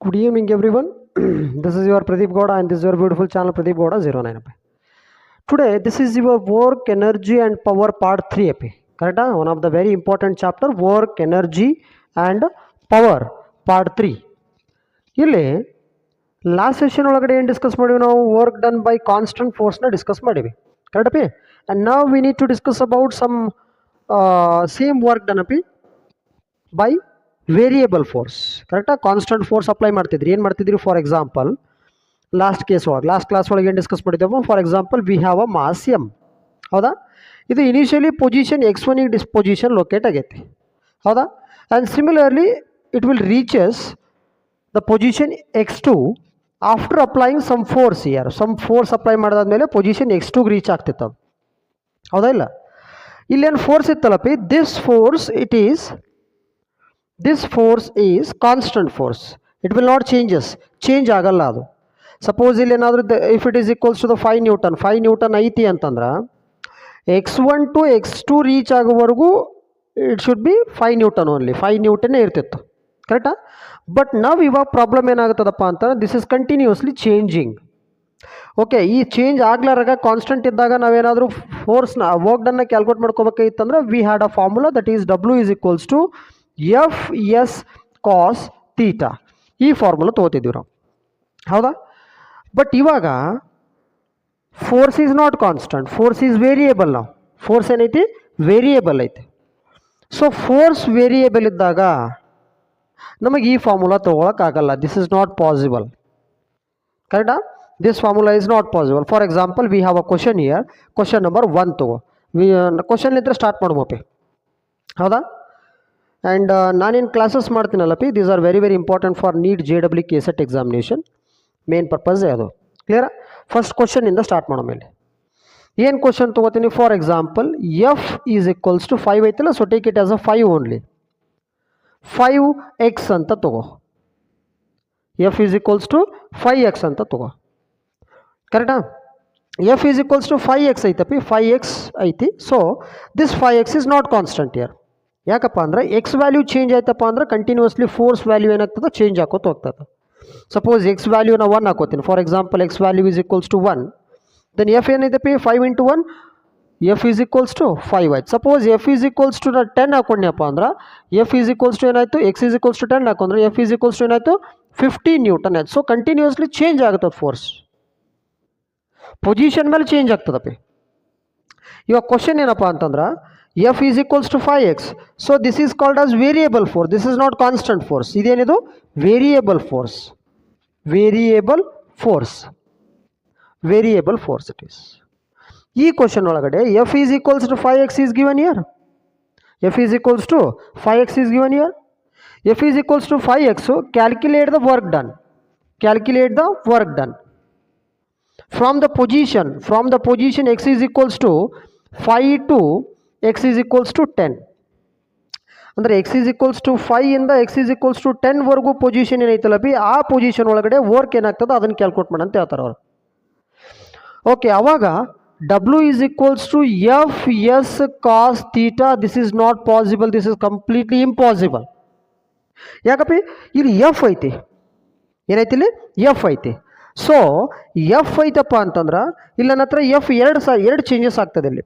Good evening, everyone. This is your Pradeep Gowda, and this is your beautiful channel Pradeep Gowda 09. Today, this is your work, energy, and power part 3. Correct? One of the very important chapter, work, energy, and power part 3. ಇಲ್ಲಿ last session ಒಳಗಡೆ ಏನು discuss ಮಾಡಿವಿ ನಾವು work done by constant ಫೋರ್ಸ್ನ discuss ಮಾಡೀವಿ correct ಅಪಿ and ನಾವು we need to discuss about some same work done ಅಪಿ ಬೈ ವೇರಿಯೇಬಲ್ ಫೋರ್ಸ್ ಕರೆಕ್ಟಾಗಿ ಕಾನ್ಸ್ಟಂಟ್ ಫೋರ್ಸ್ ಅಪ್ಲೈ ಮಾಡ್ತಿದ್ರಿ ಏನು ಮಾಡ್ತಿದ್ರಿ ಫಾರ್ ಎಕ್ಸಾಂಪಲ್ ಲಾಸ್ಟ್ ಕೇಸ್ ಒಳಗೆ ಲಾಸ್ಟ್ ಕ್ಲಾಸ್ ಒಳಗೆ ಏನು ಡಿಸ್ಕಸ್ ಮಾಡಿದ್ದೇವೆ for example we have a mass M ಹೌದಾ ಇದು initially position x1 disposition locate ಆಗೈತಿ ಹೌದಾ and similarly it will reaches the position x2 after applying some force here some force apply ಮಾಡಿದಾದ್ಮೇಲೆ position x2ಗೆ reach ಆಗ್ತಿತ್ತು ಅದು ಹೌದಾ ಇಲ್ಲ ಇಲ್ಲೇನು ಫೋರ್ಸ್ ಇತ್ತಲ್ಲಪ್ಪಿ this force is constant force it will not change ಆಗಲ್ಲ ಅದು ಸಪೋಸ್ ಇಲ್ಲಿ ಏನಾದರೂ if it is equals to the 5 newton ಐತಿ ಅಂತಂದ್ರೆ x1 ಟು x2 ರೀಚ್ ಆಗೋವರೆಗೂ it should be 5 newton only 5 ನ್ಯೂಟನ್ನೇ ಇರ್ತಿತ್ತು ಕರೆಕ್ಟಾ ಬಟ್ ನಾವು ಇವಾಗ ಪ್ರಾಬ್ಲಮ್ ಏನಾಗುತ್ತದಪ್ಪ ಅಂತಂದ್ರೆ this is continuously changing okay ಈ ಚೇಂಜ್ ಆಗ್ಲಾರಾಗ ಕಾನ್ಸ್ಟೆಂಟ್ ಇದ್ದಾಗ ನಾವೇನಾದರೂ ಫೋರ್ಸ್ನ ವರ್ಕ್ ಡನ್ನ ಕ್ಯಾಲ್ಕುಲೇಟ್ ಮಾಡ್ಕೋಬೇಕಾಗಿತ್ತಂದ್ರೆ we had a formula that is W is equals to FS cos theta ಈ ಫಾರ್ಮುಲಾ ತೊಗೋತಿದ್ದೀವಿ ನಾವು ಹೌದಾ ಬಟ್ ಇವಾಗ force is not constant force is variable ನಾವು ಫೋರ್ಸ್ ಏನೈತಿ ವೇರಿಯೇಬಲ್ ಐತಿ ಸೊ ಫೋರ್ಸ್ ವೇರಿಯೇಬಲ್ ಇದ್ದಾಗ ನಮಗೆ ಈ ಫಾರ್ಮುಲಾ ತೊಗೊಳಕ್ಕಾಗಲ್ಲ ದಿಸ್ ಇಸ್ ನಾಟ್ ಪಾಸಿಬಲ್ ಕರೆಕ್ಟಾ this formula is not possible for example we have a question here question number 1 ತಗೋ ಕ್ವಶನ್ಲಿಂದ ಸ್ಟಾರ್ಟ್ ಮಾಡುವಪ್ಪಿ ಹೌದಾ ಆ್ಯಂಡ್ ನಾನೇನು ಕ್ಲಾಸಸ್ ಮಾಡ್ತೀನಲ್ಲಪ್ಪಿ these are very important for NEET JEE KSET examination main purpose ಅದು ಕ್ಲಿಯರಾ first ಕ್ವಶನಿಂದ ಸ್ಟಾರ್ಟ್ ಮಾಡೋ ಮೇಲೆ ಏನು ಕ್ವಶನ್ ತೊಗೋತೀನಿ for example F is equals to 5 ಐತಲ್ಲ so take it as a 5 only 5x ಅಂತ ತಗೋ F is equals to 5x ಅಂತ ತಗೋ ಕರೆಕ್ಟಾ F is equals to 5x ಐತಪ್ಪಿ 5x ಐತಿ so this 5x is not constant here ಯಾಕಪ್ಪ ಅಂದ್ರೆ ಎಕ್ಸ್ ವ್ಯಾಲ್ಯೂ ಚೇಂಜ್ ಆಯ್ತಪ್ಪ ಅಂದ್ರೆ ಕಂಟಿನ್ಯೂಸ್ಲಿ ಫೋರ್ಸ್ ವ್ಯಾಲ್ಯೂ ಏನಾಗ್ತದೆ ಚೇಂಜ್ ಆಕೋತ ಹೋಗ್ತದೆ ಸಪೋಸ್ ಎಕ್ಸ್ ವ್ಯಾಲ್ಯೂನ 1 ಹಾಕೋತೀನಿ for example X value is equals to 1 then F ಏನೈತಪ್ಪಿ 5 into 1 F is equals to 5 ಆಯ್ತು suppose F is equals to 10 ಹಾಕೊಂಡ್ಯಪ್ಪ ಅಂದ್ರೆ ಎಫ್ ಈಸ್ ಈಕ್ವಲ್ಸ್ ಟು ಏನಾಯ್ತು ಎಕ್ಸ್ ಈಸ್ ಈಕ್ವಲ್ಸ್ ಟು 10 ಹಾಕೊಂಡ್ರೆ ಎಫ್ ಈಸ್ ಈಕ್ವಲ್ಸ್ ಟು ಏನಾಯ್ತು 15 Newton ಆಯ್ತು so continuously change ಆಗುತ್ತದೆ force position ಮೇಲೆ ಚೇಂಜ್ ಆಗ್ತದಪ್ಪಿ ಇವಾಗ ಕ್ವಶನ್ ಏನಪ್ಪ ಅಂತಂದ್ರೆ F is equals to 5x. So this is called as variable force. This is not constant force. ಇದೇನಿದು variable force. Variable force it is. ಈ question ಒಳಗಡೆ F is equals to 5x is given here. F is equals to 5x is given here. F is equals to 5x. So calculate the work done. Calculate the work done. From the position x is equals to 5 to x is equals to 10 ಅಂದರೆ x is equals to 5 ಇಂದ x is equals to 10 ವರೆಗೂ position ಏನೈತಲ್ಲ B ಆ position ಒಳಗಡೆ work ಏನಾಗ್ತದೆ ಅದನ್ನು calculate ಮಾಡಿ ಅಂತ ಹೇಳ್ತಾರೆ ಅವರು ಓಕೆ ಅವಾಗ W is equals to FS cos theta this is not possible this is completely impossible ಯಾಕಪ್ಪಿ ಇಲ್ಲಿ F ಐತಿ ಏನೈತಿ ಇಲ್ಲಿ F ಐತಿ ಸೊ F ಐತಪ್ಪ ಅಂತಂದ್ರೆ ಇಲ್ಲಿ ನನ್ನ ಹತ್ರ F ಎರಡು ಚೇಂಜಸ್ ಆಗ್ತದೆ ಇಲ್ಲಿ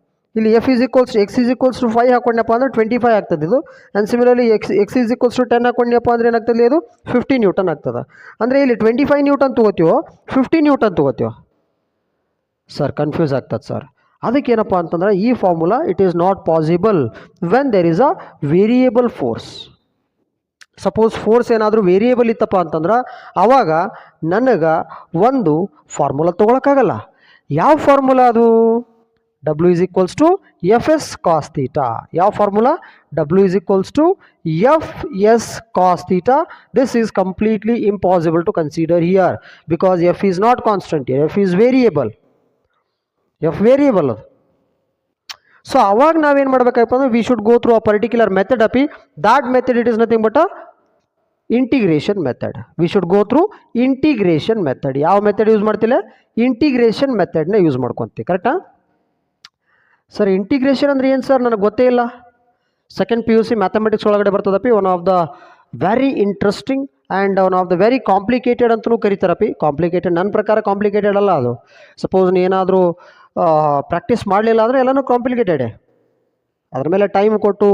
F is equals to x is equals to 5 ಹಾಕೊಂಡ್ಯಪ್ಪ ಅಂದ್ರೆ 25 ಆಗ್ತದೆ ಇದು and similarly x is equals to 10 ಹಾಕೊಂಡ್ಯಪ್ಪ ಅಂದ್ರೆ ಏನಾಗ್ತದೆ ಇದು 15 ನ್ಯೂಟನ್ ಆಗ್ತದೆ ಅಂದರೆ ಇಲ್ಲಿ 25 ನ್ಯೂಟನ್ ತೊಗೋತೀವೋ 15 ನ್ಯೂಟನ್ ತೊಗೋತೀವೋ ಸರ್ ಕನ್ಫ್ಯೂಸ್ ಆಗ್ತದೆ ಸರ್ ಅದಕ್ಕೇನಪ್ಪ ಅಂತಂದ್ರೆ ಈ formula it is not possible when there is a variable force suppose force ಏನಾದರೂ ವೇರಿಯೇಬಲ್ ಇತ್ತಪ್ಪ ಅಂತಂದ್ರೆ ಆವಾಗ ನನಗೆ ಒಂದು ಫಾರ್ಮುಲಾ ತೊಗೊಳಕ್ಕಾಗಲ್ಲ ಯಾವ ಫಾರ್ಮುಲಾ ಅದು W is equals to FS cos theta. ಯಾವ formula W is equals to FS cos theta. This is completely impossible to consider here because F is not constant here. F is variable. F variable. So ಅವಾಗ ನಾವೇನು ಮಾಡಬೇಕಪ್ಪ ಅಂದ್ರೆ we should go through a particular method ಅಪಿ that method it is nothing but a integration method. We should go through integration method. ಯಾವ method use ಮಾಡ್ತಿಲ್ಲ integration ಮೆಥಡ್ನ use ಮಾಡ್ಕೊಂತೀವಿ ಕರೆಕ್ಟಾ ಸರ್ ಇಂಟಿಗ್ರೇಷನ್ ಅಂದರೆ ಏನು ಸರ್ ನನಗೆ ಗೊತ್ತೇ ಇಲ್ಲ ಸೆಕೆಂಡ್ PUC ಮ್ಯಾಥಮೆಟಿಕ್ಸ್ ಒಳಗಡೆ ಬರ್ತದಪ್ಪಿ one of the very interesting and one of the very complicated ಅಂತಲೂ ಕರೀತಾರಪ್ಪಿ. ಕಾಂಪ್ಲಿಕೇಟೆಡ್ ನನ್ನ ಪ್ರಕಾರ ಕಾಂಪ್ಲಿಕೇಟೆಡ್ ಅಲ್ಲ ಅದು. ಸಪೋಸ್ ನೀನಾದರೂ ಪ್ರಾಕ್ಟೀಸ್ ಮಾಡಲಿಲ್ಲ ಅಂದರೆ ಎಲ್ಲನೂ ಕಾಂಪ್ಲಿಕೇಟೆಡೇ. ಅದ್ರ ಮೇಲೆ ಟೈಮ್ ಕೊಟ್ಟು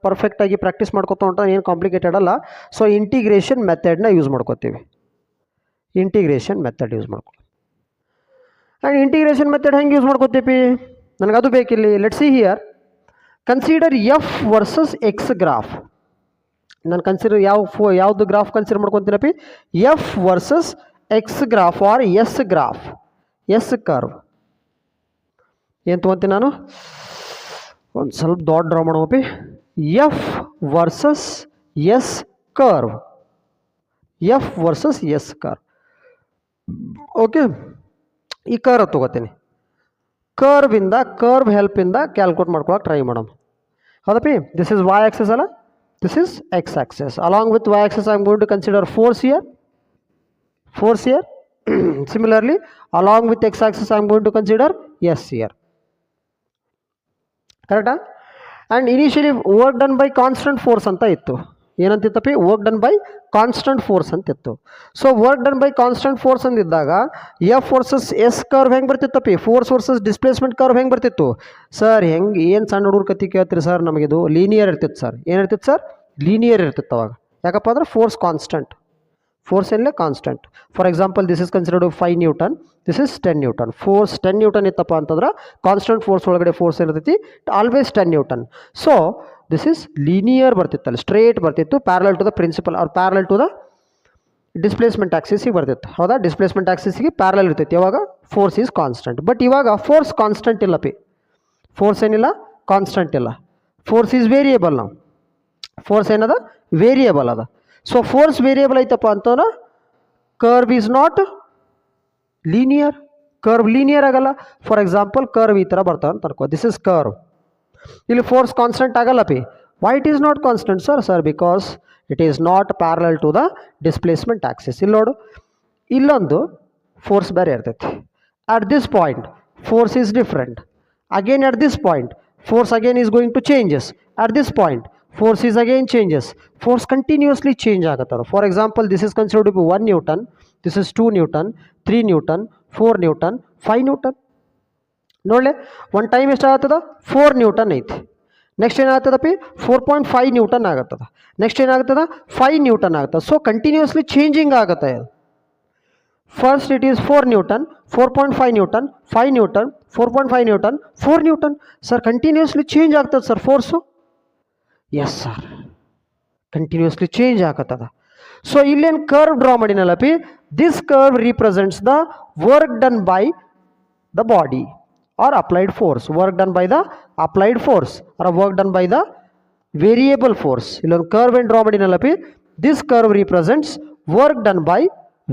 ಪರ್ಫೆಕ್ಟಾಗಿ ಪ್ರಾಕ್ಟೀಸ್ ಮಾಡ್ಕೊತ ಹೊಂಟ ಏನು ಕಾಂಪ್ಲಿಕೇಟೆಡ್ ಅಲ್ಲ. ಸೊ ಇಂಟಿಗ್ರೇಷನ್ ಮೆಥಡ್ನ ಯೂಸ್ ಮಾಡ್ಕೋತೀವಿ. ಇಂಟಿಗ್ರೇಷನ್ ಮೆಥಡ್ ಯೂಸ್ ಮಾಡ್ಕೊ. ಆ್ಯಂಡ್ ಇಂಟಿಗ್ರೇಷನ್ ಮೆಥಡ್ ಹೆಂಗೆ ಯೂಸ್ ಮಾಡ್ಕೋತೀವಿ, ನನಗದು ಬೇಕಿಲ್ಲಿ. Let see here, consider F versus X graph. ನಾನು ಕನ್ಸಿಡರ್ ಯಾವುದು ಗ್ರಾಫ್ ಕನ್ಸಿಡರ್ ಮಾಡ್ಕೊತೀನಪ್ಪಿ, F versus X graph R S graph, S curve. ಏನು ತೊಗೊತೀನಿ ನಾನು, ಒಂದು ಸ್ವಲ್ಪ ದೊಡ್ಡ ಡ್ರಾ ಮಾಡೋಪಿ. F versus S curve, F versus S curve. Okay, ಈ ಕರ್ವ್ ತೊಗೋತೀನಿ. ಕರ್ವ್ ಹೆಲ್ಪಿಂದ ಕ್ಯಾಲ್ಕುಲೇಟ್ ಮಾಡ್ಕೊಳಕ್ಕೆ ಟ್ರೈ ಮಾಡೋಣ. ಹೌದಪ್ಪಿ, ದಿಸ್ ಇಸ್ ವೈ ಆಕ್ಸಿಸ್ ಅಲ್ಲ, this is x axis. Along with y axis I am going to consider force here. Similarly, along with x axis I am going to consider s here. Correct? And initially work done by constant force anta ittu. ಏನಂತಿತ್ತಪ್ಪಿ, work done by constant force ಅಂತಿತ್ತು. So work done by constant force ಅಂದಿದ್ದಾಗ F versus S curve ಹೆಂಗೆ ಬರ್ತಿತ್ತಪ್ಪಿ, force versus displacement curve ಹೆಂಗೆ ಬರ್ತಿತ್ತು sir? ಹೆಂಗೆ ಏನು ಸಣ್ಣ ಹುಡುಗರ ಕತ್ತಿ ಕೇಳ್ತೀರಿ ಸರ್, ನಮಗಿದು ಲೀನಿಯರ್ ಇರ್ತಿತ್ತು ಸರ್. ಏನಿರ್ತಿತ್ತು ಸರ್? ಲೀನಿಯರ್ ಇರ್ತಿತ್ತು ಅವಾಗ. ಯಾಕಪ್ಪ ಅಂದ್ರೆ ಫೋರ್ಸ್ ಕಾನ್ಸ್ಟೆಂಟ್, ಫೋರ್ಸ್ ಎಲ್ಲೇ constant. For example, this is considered 5 newton, this is 10 newton. Force 10 newton ಇತ್ತಪ್ಪ ಅಂತಂದ್ರೆ ಕಾನ್ಸ್ಟೆಂಟ್ ಫೋರ್ಸ್ ಒಳಗಡೆ ಫೋರ್ಸ್ ಇರ್ತೈತಿ always 10 newton. So this is linear ಬರ್ತಿತ್ತಲ್ಲ, ಸ್ಟ್ರೇಟ್ ಬರ್ತಿತ್ತು, parallel to the principal or parallel to the displacement ಆಕ್ಸಿಸಿಗೆ ಬರ್ತಿತ್ತು. ಹೌದಾ, displacement ಆಕ್ಸಿಸಿಗೆ ಪ್ಯಾರಲಲ್ ಇರ್ತೈತಿ. ಯಾವಾಗ ಫೋರ್ಸ್ ಈಸ್ ಕಾನ್ಸ್ಟೆಂಟ್. ಬಟ್ ಇವಾಗ ಫೋರ್ಸ್ ಕಾನ್ಸ್ಟೆಂಟ್ ಇಲ್ಲ ಪಿ, ಫೋರ್ಸ್ ಏನಿಲ್ಲ, ಕಾನ್ಸ್ಟೆಂಟ್ ಇಲ್ಲ. Force is variable. ನಾವು ಫೋರ್ಸ್ ಏನದ, ವೇರಿಯೇಬಲ್ ಅದ. ಸೊ ಫೋರ್ಸ್ ವೇರಿಯೇಬಲ್ ಐತಪ್ಪ ಅಂತಂದ್ರೆ curve is not linear. Curve linear ಆಗಲ್ಲ. ಫಾರ್ ಎಕ್ಸಾಂಪಲ್, ಕರ್ವ್ ಈ ಥರ ಬರ್ತಾವ ಅಂತ ಅನ್ಕೋ, ದಿಸ್ ಇಸ್ ಕರ್ವ್. ಇಲ್ಲಿ ಫೋರ್ಸ್ ಕಾನ್ಸ್ಟೆಂಟ್ ಆಗಲ್ಲ ಪಿ. Why it is not constant sir? Because it is not parallel to the displacement axis. ಇಲ್ಲಿ ನೋಡು, ಇಲ್ಲೊಂದು ಫೋರ್ಸ್ ಬೇರೆ ಇರ್ತೈತಿ. At this point force is different. Again at this point force again is going to changes. At this point force is again changes. Force continuously change ಆಗುತ್ತದೆ. For example, this is considered to be 1 Newton, this is 2 Newton, 3 Newton, 4 Newton, 5 Newton. ನೋಡಲೆ ಒಂದು time ಎಷ್ಟಾಗ್ತದ, 4 newton ಐತಿ. Next ಏನಾಗ್ತದಪ್ಪಿ, 4.5 newton ಆಗುತ್ತದೆ. Next ಏನಾಗ್ತದ, 5 newton ಆಗುತ್ತದೆ. So continuously changing ಆಗುತ್ತೆ ಅದು. First it is 4 newton, 4.5 newton, 5 newton, 4.5 newton, 4 newton. Sir continuously change ಆಗ್ತದೆ sir force? Yes sir, continuously change ಆಗತ್ತದ. ಸೊ ಇಲ್ಲೇನು ಕರ್ವ್ ಡ್ರಾ ಮಾಡಿನಲ್ಲ ಪಿ, this curve represents the work done by the body or applied force, work done by the applied force or work done by the variable force. Illon curve and draw madinalla pi, this curve represents work done by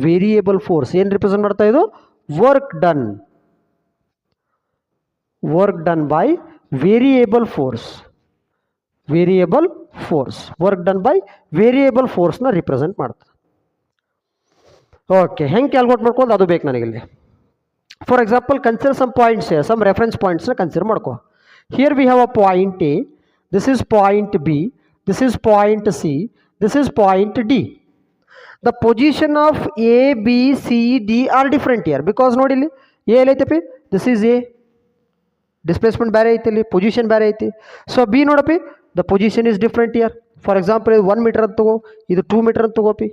variable force. ಏನು represent ಮಾಡ್ತಾ ಇದು, work done by variable force. Variable force, work done by variable force ನ represent ಮಾಡ್ತದೆ. Okay, ಹೆಂಗೆ calculate ಮಾಡ್ಕೊಂಡು ಅದು ಬೇಕು ನನಗಿಲ್ಲಿ. For example, consider some points here, some reference points na consider madko. Here we have a point A, this is point B, this is point C, this is point D. The position of A, B, C, D are different here because nodili A elaithi, this is A, displacement bare aiti, ಇಲ್ಲಿ position bare aiti. So B nodapi, the position is different here. For example, 1 meter anta tago, idu 2 meter anta tagopi.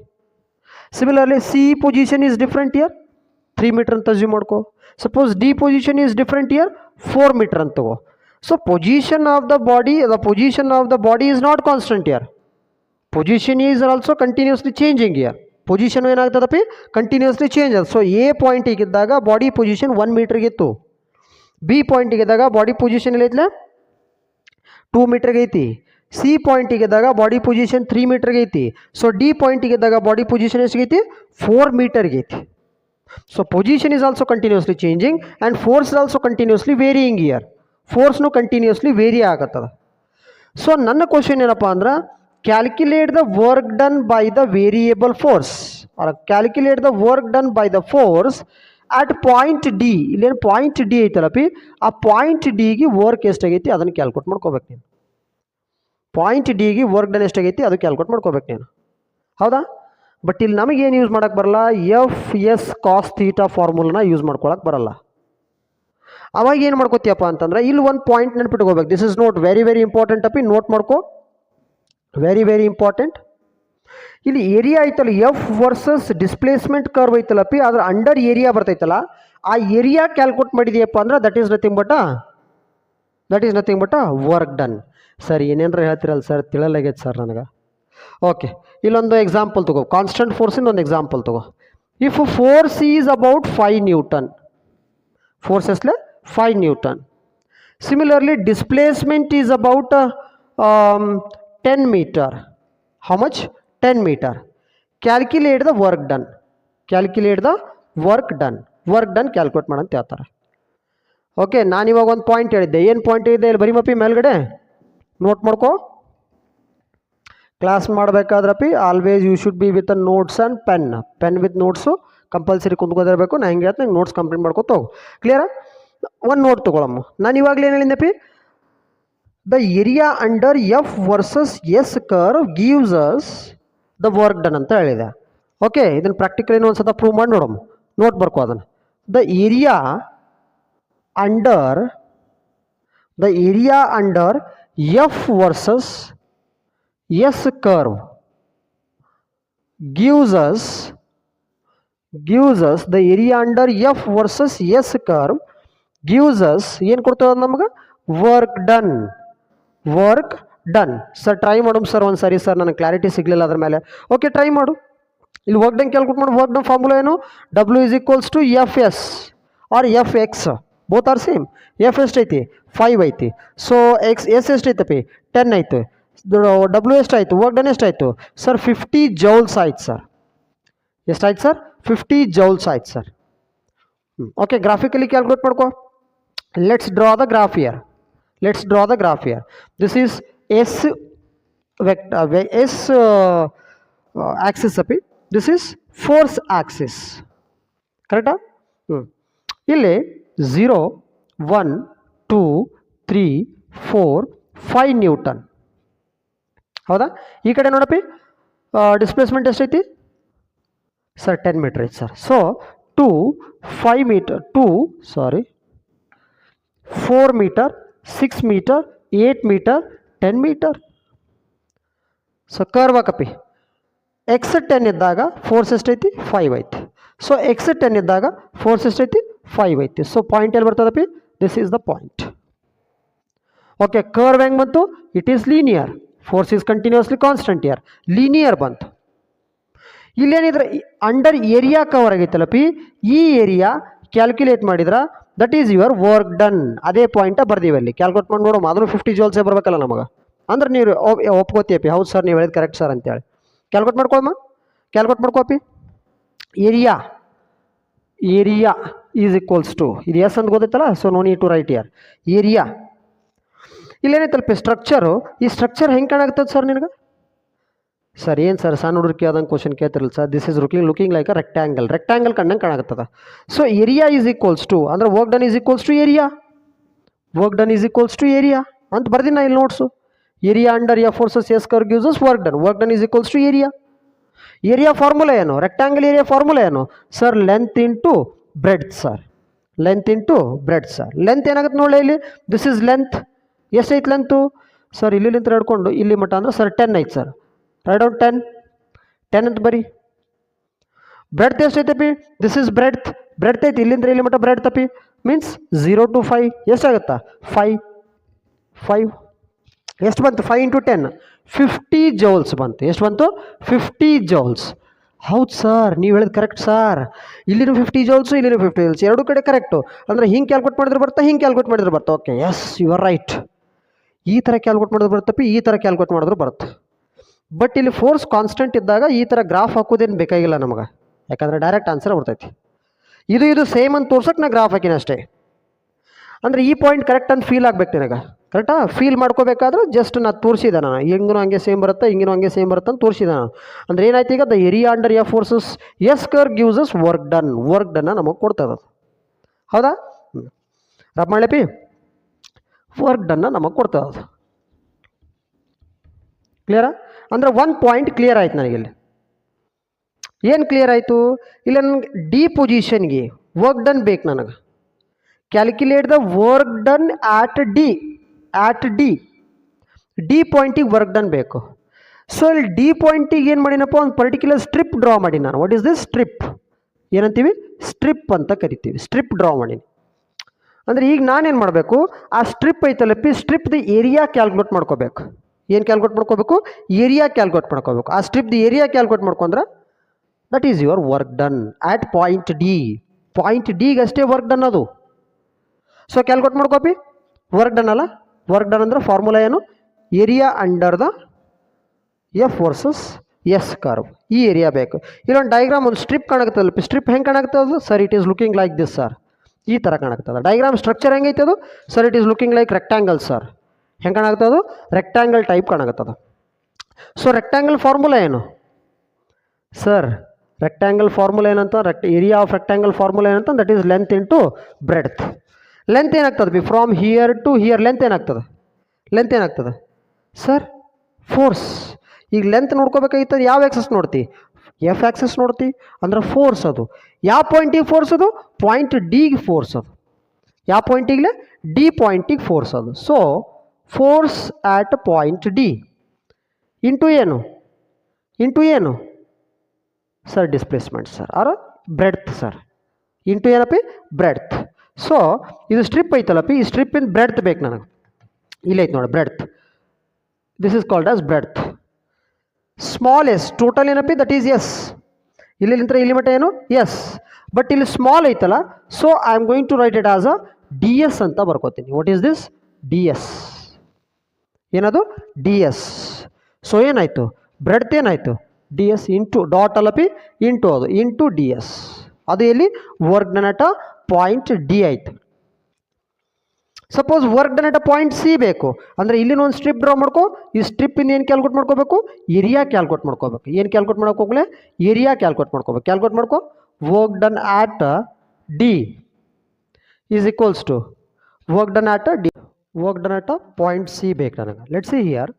Similarly, C position is different here, 3 meter ಅಂತ assume ಮಾಡ್ಕೋ. Suppose D position is different here, 4 meter ಅಂತ ತಗೋ. So position of the body is not constant here. Position is also continuously changing here. Position ಏನಾಗ್ತದಪ್ಪಿ, continuously change ಅದು. So A ಪಾಯಿಂಟಿಗೆ ಇದ್ದಾಗ body position 1 ಮೀಟರ್ಗೆ ಇತ್ತು. B ಪಾಯಿಂಟಿಗೆ ಇದ್ದಾಗ ಬಾಡಿ ಪೊಸಿಷನ್ ಎಲ್ಲೈತಿಲ್ಲ 2 ಮೀಟರ್ಗೆ ಐತಿ. C ಪಾಯಿಂಟಿಗೆ ಇದ್ದಾಗ ಬಾಡಿ ಪೊಸಿಷನ್ 3 ಮೀಟರ್ಗೆ ಐತಿ. ಸೊ D ಪಾಯಿಂಟಿಗೆ ಇದ್ದಾಗ ಬಾಡಿ ಪೊಸಿಷನ್ ಎಷ್ಟಿಗೈತಿ, 4 ಮೀಟರ್ಗೆ ಐತಿ. So position is also continuously changing and force is also continuously varying here. Force nu continuously vary ಆಗುತ್ತದೆ. So ನನ್ನ ಕ್ವಶನ್ ಏನಪ್ಪ ಅಂದ್ರೆ, calculate the work done by the variable force or calculate the work done by the force at point D. ಇಲ್ಲೇನು point D ಐತಲ್ಲಪಿ, ಆ point ಡಿಗೆ work ಎಷ್ಟಾಗೈತಿ ಅದನ್ನು calculate ಮಾಡ್ಕೋಬೇಕು ನೀನು. ಪಾಯಿಂಟ್ ಡಿಗೆ ವರ್ಕ್ ಡನ್ ಎಷ್ಟಾಗೈತಿ ಅದು ಕ್ಯಾಲ್ಕುಲೇಟ್ ಮಾಡ್ಕೋಬೇಕು ನೀನು. ಹೌದಾ? ಬಟ್ ಇಲ್ಲಿ ನಮಗೇನು ಯೂಸ್ ಮಾಡೋಕ್ಕೆ ಬರಲ್ಲ, ಎಫ್ ಎಸ್ ಕಾಸ್ ಥೀಟಾ ಫಾರ್ಮುಲಾನ ಯೂಸ್ ಮಾಡ್ಕೊಳಕ್ಕೆ ಬರಲ್ಲ. ಅವಾಗ ಏನು ಮಾಡ್ಕೋತೀಯಪ್ಪ ಅಂತಂದ್ರೆ ಇಲ್ಲಿ ಒಂದು ಪಾಯಿಂಟ್ ನೆನ್ಪಿಟ್ಕೋಬೇಕು. This is note very very important ಅಪ್ಪಿ, ನೋಟ್ ಮಾಡ್ಕೋ, ವೆರಿ ವೆರಿ ಇಂಪಾರ್ಟೆಂಟ್. ಇಲ್ಲಿ ಏರಿಯಾ ಐತಲ್ಲ, ಎಫ್ ವರ್ಸಸ್ ಡಿಸ್ಪ್ಲೇಸ್ಮೆಂಟ್ ಕರ್ವ್ ಐತಲ್ಲಪ್ಪಿ, ಅದ್ರ ಅಂಡರ್ ಏರಿಯಾ ಬರ್ತೈತಲ್ಲ, ಆ ಏರಿಯಾ ಕ್ಯಾಲ್ಕುಲೇಟ್ ಮಾಡಿದೆಯಪ್ಪ ಅಂದ್ರೆ that is nothing but work done. Sir ಏನೇನ್ರ ಹೇಳ್ತಿರಲ್ಲ ಸರ್, ತಿಳಿಲಾಗೈತೆ ಸರ್ ನನಗೆ. ಓಕೆ, ಇಲ್ಲೊಂದು ಎಕ್ಸಾಂಪಲ್ ತಗೋ, ಕಾನ್ಸ್ಟೆಂಟ್ ಫೋರ್ಸಿಂದ ಒಂದು ಎಕ್ಸಾಂಪಲ್ ತಗೋ. If force is about 5 newton, force ಎಸ್ಲೆ 5 newton. Similarly displacement is about 10 metre. How much? 10 metre. Calculate the work done. Work done calculate ಮಾಡಂತ ಹೇಳ್ತಾರೆ. ಓಕೆ, ನಾನಿವಾಗ ಒಂದು ಪಾಯಿಂಟ್ ಹೇಳಿದ್ದೆ. ಏನು ಪಾಯಿಂಟ್ ಹೇಳಿದ್ದೆ ಇಲ್ಲಿ ಬರೀಮಪ್ಪಿ ಮೇಲ್ಗಡೆ ನೋಟ್ ಮಾಡ್ಕೋ. ಕ್ಲಾಸ್ ಮಾಡಬೇಕಾದ್ರಪ್ಪಿ always you should be with a notes and pen with notes compulsory ಕುಂತ್ಕೋದಿರಬೇಕು. ನಾನು ಹೆಂಗೆ ಹೇಳ್ತೀನಿ ನೋಟ್ಸ್ ಕಂಪ್ಲೀಟ್ ಮಾಡ್ಕೊತ ಹೋಗು. ಕ್ಲಿಯರಾ? ಒಂದು ನೋಟ್ ತೊಗೊಳಮ್ಮ. ನಾನು ಇವಾಗಲೇ ಏನು ಹೇಳಿದ್ದಪ್ಪಿ, the area under F versus S curve gives us the work done ಅಂತ ಹೇಳಿದೆ. ಓಕೆ, ಇದನ್ನು ಪ್ರಾಕ್ಟಿಕಲಿ ಒಂದು ಸತ ಪ್ರೂವ್ ಮಾಡಿ ನೋಡಮ್ಮ. ನೋಟ್ ಬರ್ಕೋ ಅದನ್ನು. The area under F versus S curve gives us the area under F versus S curve gives us ಏನು ಕೊಡ್ತದೆ ನಮಗೆ? Work done. ಸರ್ ಟ್ರೈ ಮಾಡೋಣ ಸರ್ ಒಂದು ಸರಿ. ಸರ್ ನನಗೆ ಕ್ಲಾರಿಟಿ ಸಿಗಲಿಲ್ಲ ಅದ್ರ ಮೇಲೆ. ಓಕೆ, ಟ್ರೈ ಮಾಡು. ಇಲ್ಲಿ ವರ್ಕ್ ಡನ್ ಕ್ಯಾಲ್ಕುಲೇಟ್ ಮಾಡು. ವರ್ಕ್ ಡನ್ ಫಾರ್ಮುಲಾ ಏನು? W is equals to FS or FX, both are same. F ಎಷ್ಟೈತಿ? 5 ಐತಿ. So S ಎಷ್ಟೈತಪ್ಪಿ? 10 ಐತೆ. W ಎಷ್ಟಾಯಿತು? ವರ್ಕ್ ಡನ್ ಎಷ್ಟಾಯಿತು ಸರ್? 50 ಜೌಲ್ಸ್ ಆಯ್ತು ಸರ್. ಎಷ್ಟಾಯ್ತು ಸರ್? 50 ಜೌಲ್ಸ್ ಆಯ್ತು ಸರ್. ಓಕೆ, ಗ್ರಾಫಿಕಲಿ ಕ್ಯಾಲ್ಕುಲೇಟ್ ಮಾಡ್ಕೋ. Let's draw the graph here. This is S axis ಅಪ್ಪಿ. This is force axis. ಕರೆಕ್ಟಾ? ಇಲ್ಲಿ 0 1 2 3 4 5 ನ್ಯೂಟನ್. ಹೌದಾ? ಈ ಕಡೆ ನೋಡಪ್ಪಿ ಡಿಸ್ಪ್ಲೇಸ್ಮೆಂಟ್ ಎಷ್ಟೈತಿ ಸರ್? 10 ಮೀಟರ್ ಐತಿ sir. So 4 metre, 6 metre, 8 metre, 10 metre. So curve ಹಾಕಪ್ಪಿ. ಎಕ್ಸ್ 10 ಇದ್ದಾಗ ಫೋರ್ಸ್ ಎಷ್ಟೈತಿ? 5 ಐತಿ. ಸೊ ಎಕ್ಸ್ 10 ಇದ್ದಾಗ ಫೋರ್ಸ್ ಎಷ್ಟೈತಿ? 5 ಐತಿ. ಸೊ ಪಾಯಿಂಟ್ ಎಲ್ಲಿ ಬರ್ತದಪ್ಪಿ? This is the point. Okay, curve ಹೆಂಗೆ ಬಂತು? It is linear. Force is continuously constant here. Linear ಬಂತು. ಇಲ್ಲೇನಿದ್ರೆ ಅಂಡರ್ ಏರಿಯಾ ಕವರ್ ಆಗೈತಲ್ಲಪ್ಪಿ, ಈ ಏರಿಯಾ ಕ್ಯಾಲ್ಕ್ಯುಲೇಟ್ ಮಾಡಿದ್ರೆ that is your work done. ಅದೇ ಪಾಯಿಂಟ ಬರ್ದೀವಿ ಅಲ್ಲಿ. ಕ್ಯಾಲ್ಕುಲೇಟ್ ಮಾಡಿ ನೋಡೋ, ಆದರೂ 50 ಜೌಲ್ಸೇ ಬರಬೇಕಲ್ಲ ನಮಗೆ. ಅಂದ್ರೆ ನೀವು ಒಪ್ಕೋತೀಯಪ್ಪಿ, ಹೌದು ಸರ್ ನೀವು ಹೇಳಿದ ಕರೆಕ್ಟ್ ಸರ್ ಅಂತೇಳಿ. ಕ್ಯಾಲ್ಕುಲೇಟ್ ಮಾಡ್ಕೊಪ್ಪಿ. ಏರಿಯಾ ಈಸ್ ಈಕ್ವಲ್ಸ್ ಟು, ಇದು ಎಸ್ ಅಂತ ಗೊತ್ತೈತಲ್ಲ, so no need to write here. Area ಇಲ್ಲೇನೈತಲ್ಪ ಸ್ಟ್ರಕ್ಚರು. ಈ ಸ್ಟ್ರಕ್ಚರ್ ಹೆಂಗೆ ಕಾಣಾಗ್ತದೆ ಸರ್ ನಿನಗೆ? ಸರ್ ಏನು ಸರ್ ಸಣ್ಣ ಹುಡುಗರು ಕೇಳ್ದಂಗೆ ಕ್ವಶನ್ ಕೇಳ್ತಿರಲ್ಲ sir. This is looking like a rectangle ಕಂಡಂಗೆ ಕಾಣಾಗ್ತದೆ. So area is equals to ಅಂದ್ರೆ work done is equals to area ಅಂತ ಬರ್ದಿನ ಇಲ್ಲಿ notes. Area under F versus S curve gives us work done is equals to area. Area formula ಏನು? Rectangle area formula ಏನು sir? Length into breadth sir. Length ಏನಾಗುತ್ತೆ ನೋಡಿ ಇಲ್ಲಿ. This is length. ಎಷ್ಟೈತೆ length sir? ಇಲ್ಲಿಂದ ಹಿಡ್ಕೊಂಡು ಇಲ್ಲಿ ಮಟ್ಟ ಅಂದ್ರೆ ಸರ್ 10 ಐತೆ ಸರ್. ರೈಟ್ ಔಟ್ 10 ಅಂತ ಬರಿ. ಬ್ರೆಡ್ತ್ ಎಷ್ಟೈತಪ್ಪಿ? ದಿಸ್ ಈಸ್ ಬ್ರೆಡ್ತ್ ಐತಿ. ಇಲ್ಲಿಂದ ಇಲ್ಲಿ ಮಟ್ಟ ಬ್ರೆಡ್ತ್ ಅಪ್ಪಿ. Means 0 to 5 ಎಷ್ಟಾಗುತ್ತಾ? 5. ಎಷ್ಟು ಬಂತು? 5 into 10 50 ಜೌಲ್ಸ್ ಬಂತು. ಎಷ್ಟು ಬಂತು? 50 ಜೌಲ್ಸ್. ಹೌದು ಸರ್, ನೀವು ಹೇಳಿದ ಕರೆಕ್ಟ್ ಸರ್. ಇಲ್ಲಿನೂ 50 ಜೌಲ್ಸು, ಇಲ್ಲಿನೂ 50 ಜೌಲ್ಸ್, ಎರಡೂ ಕಡೆ ಕರೆಕ್ಟು. ಅಂದರೆ ಹಿಂಗೆ ಕ್ಯಾಲ್ಕುಲೇಟ್ ಮಾಡಿದ್ರೆ ಬರ್ತಾ, ಹಿಂಗೆ ಕ್ಯಾಲ್ಕುಲೇಟ್ ಮಾಡಿದ್ರೆ ಬರ್ತಾ. Okay, yes you are right. ಈ ಥರ ಕ್ಯಾಲ್ಕುಲೇಟ್ ಮಾಡಿದ್ರೆ ಬರುತ್ತಪ್ಪಿ, ಈ ಥರ ಕ್ಯಾಲ್ಕುಲೇಟ್ ಮಾಡಿದ್ರು ಬರುತ್ತೆ. ಬಟ್ ಇಲ್ಲಿ ಫೋರ್ಸ್ ಕಾನ್ಸ್ಟೆಂಟ್ ಇದ್ದಾಗ ಈ ಥರ ಗ್ರಾಫ್ ಹಾಕೋದೇನು ಬೇಕಾಗಿಲ್ಲ ನಮಗೆ, ಯಾಕಂದರೆ ಡೈರೆಕ್ಟ್ ಆನ್ಸರ್ ಬರ್ತೈತಿ. ಇದು ಸೇಮ್ ಅಂತ ತೋರ್ಸೋಕೆ ನಾ ಗ್ರಾಫ್ ಹಾಕಿನ ಅಷ್ಟೇ. ಅಂದರೆ ಈ ಪಾಯಿಂಟ್ ಕರೆಕ್ಟ್ ಅಂತ ಫೀಲ್ ಆಗ್ಬೇಕು ನಿನಗೆ. ಕರೆಕ್ಟಾ? ಫೀಲ್ ಮಾಡ್ಕೋಬೇಕಾದ್ರೆ ಜಸ್ಟ್ ನಾನು ತೋರಿಸಿದೆ. ನಾನು ಹಿಂಗೂ ಹಂಗೆ ಸೇಮ್ ಬರುತ್ತೆ, ಹಿಂಗೂ ಹಂಗೆ ಸೇಮ್ ಬರುತ್ತೆ ಅಂತ ತೋರಿಸಿದೆ ನಾನು. ಅಂದರೆ ಏನಾಯ್ತು ಈಗ? The area under F forces S curve gives us work done ನಮಗೆ ಕೊಡ್ತದೆ. ಹೌದಾ? ರಬ್ ಮಾಡಪ್ಪಿ. ವರ್ಕ್ ಡನ್ನ ನಮಗೆ ಕೊಡ್ತದೆ ಅದು. ಕ್ಲಿಯರಾ? ಅಂದರೆ ಒಂದು ಪಾಯಿಂಟ್ ಕ್ಲಿಯರ್ ಆಯ್ತು ನನಗಿಲ್ಲಿ. ಏನು ಕ್ಲಿಯರ್ ಆಯಿತು? ಇಲ್ಲ ನನಗೆ ಡಿ ಪೊಸಿಷನ್ಗೆ ವರ್ಕ್ ಡನ್ ಬೇಕು ನನಗೆ. Calculate the work done at D D ಪಾಯಿಂಟಿಗೆ ವರ್ಕ್ ಡನ್ ಬೇಕು. ಸೊ ಇಲ್ಲಿ ಡಿ ಪಾಯಿಂಟಿಗೆ ಏನು ಮಾಡಿನಪ್ಪ, ಒಂದು ಪರ್ಟಿಕ್ಯುಲರ್ ಸ್ಟ್ರಿಪ್ ಡ್ರಾ ಮಾಡಿ ನಾನು. What is this strip? ಏನಂತೀವಿ? ಸ್ಟ್ರಿಪ್ ಅಂತ ಕರಿತೀವಿ. ಸ್ಟ್ರಿಪ್ ಡ್ರಾ ಮಾಡೀನಿ ಅಂದರೆ ಈಗ ನಾನೇನು ಮಾಡಬೇಕು, ಆ ಸ್ಟ್ರಿಪ್ ಐತಲ್ಲಪ್ಪಿ, ಸ್ಟ್ರಿಪ್ದು ಏರಿಯಾ ಕ್ಯಾಲ್ಕುಲೇಟ್ ಮಾಡ್ಕೋಬೇಕು. ಏನು ಕ್ಯಾಲ್ಕುಲೇಟ್ ಮಾಡ್ಕೋಬೇಕು? ಏರಿಯಾ ಕ್ಯಾಲ್ಕುಲೇಟ್ ಮಾಡ್ಕೋಬೇಕು. ಆ ಸ್ಟ್ರಿಪ್ದು ಏರಿಯಾ ಕ್ಯಾಲ್ಕುಲೇಟ್ ಮಾಡ್ಕೊಂಡ್ರೆ that is your work done at point D. Point ಡಿಗೆ ಅಷ್ಟೇ ವರ್ಕ್ ಡನ್ ಅದು. ಸೊ ಕ್ಯಾಲ್ಕುಲೇಟ್ ಮಾಡ್ಕೋಪಿ, ವರ್ಕ್ ಡನ್ ಅಲ್ಲ. ವರ್ಕ್ ಡನ್ ಅಂದ್ರೆ ಫಾರ್ಮುಲಾ ಏನು? Area under the F versus S curve. ಈ ಏರಿಯಾ ಬೇಕು. ಇಲ್ಲೊಂದು ಡಯಾಗ್ರಾಮ್, ಒಂದು ಸ್ಟ್ರಿಪ್ ಕಾಣುತ್ತಲ್ಲ, ಸ್ಟ್ರಿಪ್ ಹೆಂಗೆ ಕಾಣುತ್ತದೆ sir? It is looking like this sir. ಈ ಥರ ಕಾಣುತ್ತದೆ. ಡಯಾಗ್ರಾಮ್ ಸ್ಟ್ರಕ್ಚರ್ ಹೆಂಗೈತೆ ಅದು sir? It is looking like rectangle sir. ಹೆಂಗೆ ಕಾಣುತ್ತೆ ಅದು? ರೆಕ್ಟ್ಯಾಂಗಲ್ ಟೈಪ್ ಕಾಣುತ್ತದೆ. ಸೊ ರೆಕ್ಟ್ಯಾಂಗಲ್ ಫಾರ್ಮುಲಾ ಏನು ಸರ್? ರೆಕ್ಟ್ಯಾಂಗಲ್ ಫಾರ್ಮುಲಾ ಏನಂತ? ಏರಿಯಾ ಆಫ್ ರೆಕ್ಟ್ಯಾಂಗಲ್ ಫಾರ್ಮುಲಾ ಏನಂತ? That is length into breadth. Length ಏನಾಗ್ತದೆ ಬಿ? From here to here length ಏನಾಗ್ತದೆ? ಲೆಂತ್ ಏನಾಗ್ತದೆ ಸರ್? ಫೋರ್ಸ್. ಈಗ ಲೆಂತ್ ನೋಡ್ಕೋಬೇಕಾಗಿತ್ತು, ಯಾವ ಆಕ್ಸಸ್ ನೋಡ್ತಿ? ಎಫ್ ಆಕ್ಸಸ್ ನೋಡ್ತಿ ಅಂದ್ರೆ ಫೋರ್ಸ್. ಅದು ಯಾವ ಪಾಯಿಂಟಿಗೆ ಫೋರ್ಸ್? ಅದು ಪಾಯಿಂಟ್ ಡಿಗೆ ಫೋರ್ಸ್. ಅದು ಯಾವ ಪಾಯಿಂಟಿಗೆ? ಡಿ ಪಾಯಿಂಟಿಗೆ ಫೋರ್ಸ್ ಅದು. So force at point D into ಏನು? ಇಂಟು ಏನು sir? Displacement sir, or breadth sir. Into ಏನಪ್ಪಿ? ಬ್ರೆಡ್ತ್. ಸೊ ಇದು ಸ್ಟ್ರಿಪ್ ಐತಲ್ಲಪ್ಪಿ, ಈ ಸ್ಟ್ರಿಪ್ಪಿನ ಬ್ರೆಡ್ತ್ ಬೇಕು ನನಗೆ. ಇಲ್ಲೈತೆ ನೋಡಿ breadth. This is called as breadth. Small S total ಏನಪ್ಪಿ? That is S. ಇಲ್ಲಿಂದ ಇಲ್ಲಿ ಮಟ್ಟ ಏನು? ಎಸ್. ಬಟ್ ಇಲ್ಲಿ ಸ್ಮಾಲ್ ಐತಲ್ಲ, so I am going to write it as a D S ಅಂತ ಬರ್ಕೋತೀನಿ. What is this? D S. ಏನದು? D S. ಸೊ ಏನಾಯಿತು? ಬ್ರೆಡ್ತ್ ಏನಾಯಿತು? ಡಿ ಎಸ್ ಇಂಟು ಡಾಟ್ ಅಲ್ಲಪಿ, ಇಂಟು ಅದು ಇಂಟು ಡಿ ಎಸ್. ಅದು ಎಲ್ಲಿ? Work done at point D ಆಯಿತು. Suppose work done at point C ಬೇಕು ಅಂದರೆ ಇಲ್ಲಿನ ಒಂದು ಸ್ಟ್ರಿಪ್ ಡ್ರಾ ಮಾಡ್ಕೋ. ಈ ಸ್ಟ್ರಿಪ್ಪಿಂದ ಏನು ಕ್ಯಾಲ್ಕುಲೇಟ್ ಮಾಡ್ಕೋಬೇಕು? ಏರಿಯಾ ಕ್ಯಾಲ್ಕುಲೇಟ್ ಮಾಡ್ಕೋಬೇಕು. ಏನು ಕ್ಯಾಲ್ಕುಲೇಟ್ ಮಾಡೋಕೆ ಹೋಗಲೇ? ಏರಿಯಾ ಕ್ಯಾಲ್ಕುಲೇಟ್ ಮಾಡ್ಕೋಬೇಕು. ಕ್ಯಾಲ್ಕುಲೇಟ್ ಮಾಡ್ಕೋ. Work done at D is equals to work done at D. Work done at point C ಬೇಕು ನನಗೆ. Let see here.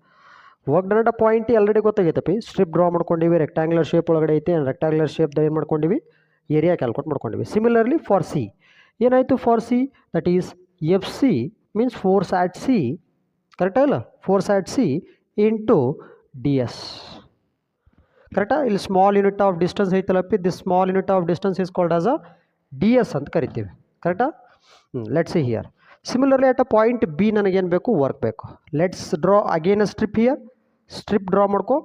Work done at point already ಗೊತ್ತಾಗೈತಪ್ಪಿ. ಸ್ಟ್ರಿಪ್ ಡ್ರಾ ಮಾಡ್ಕೊಂಡಿವಿ, ರೆಕ್ಟ್ಯಾಂಗ್ಯುಲರ್ ಶೇಪ್ ಒಳಗಡೆ ಐತೆ. Rectangular ಶೇಪ್ದ ಏನು ಮಾಡ್ಕೊಂಡಿವಿ? ಏರಿಯಾ ಕ್ಯಾಲ್ಕುಲೇಟ್ ಮಾಡ್ಕೊಂಡಿವಿ. ಸಿಮಿಲರ್ಲಿ ಫಾರ್ ಸಿ ಏನಾಯಿತು? For C that is F C means force at C. ಕರೆಕ್ಟಾ ಇಲ್ಲ? Force at C into D S. ಕರೆಕ್ಟಾ? ಇಲ್ಲಿ ಸ್ಮಾಲ್ ಯೂನಿಟ್ ಆಫ್ ಡಿಸ್ಟೆನ್ಸ್ ಐತಲ್ಲಪ್ಪಿ, this small unit of distance is called as a D S ಅಂತ ಕರಿತೀವಿ. ಕರೆಕ್ಟಾ? Let's see here. Similarly at a point B ನನಗೇನು ಬೇಕು? ವರ್ಕ್ ಬೇಕು. Let's draw again a strip here. Strip draw ಮಾಡ್ಕೋ.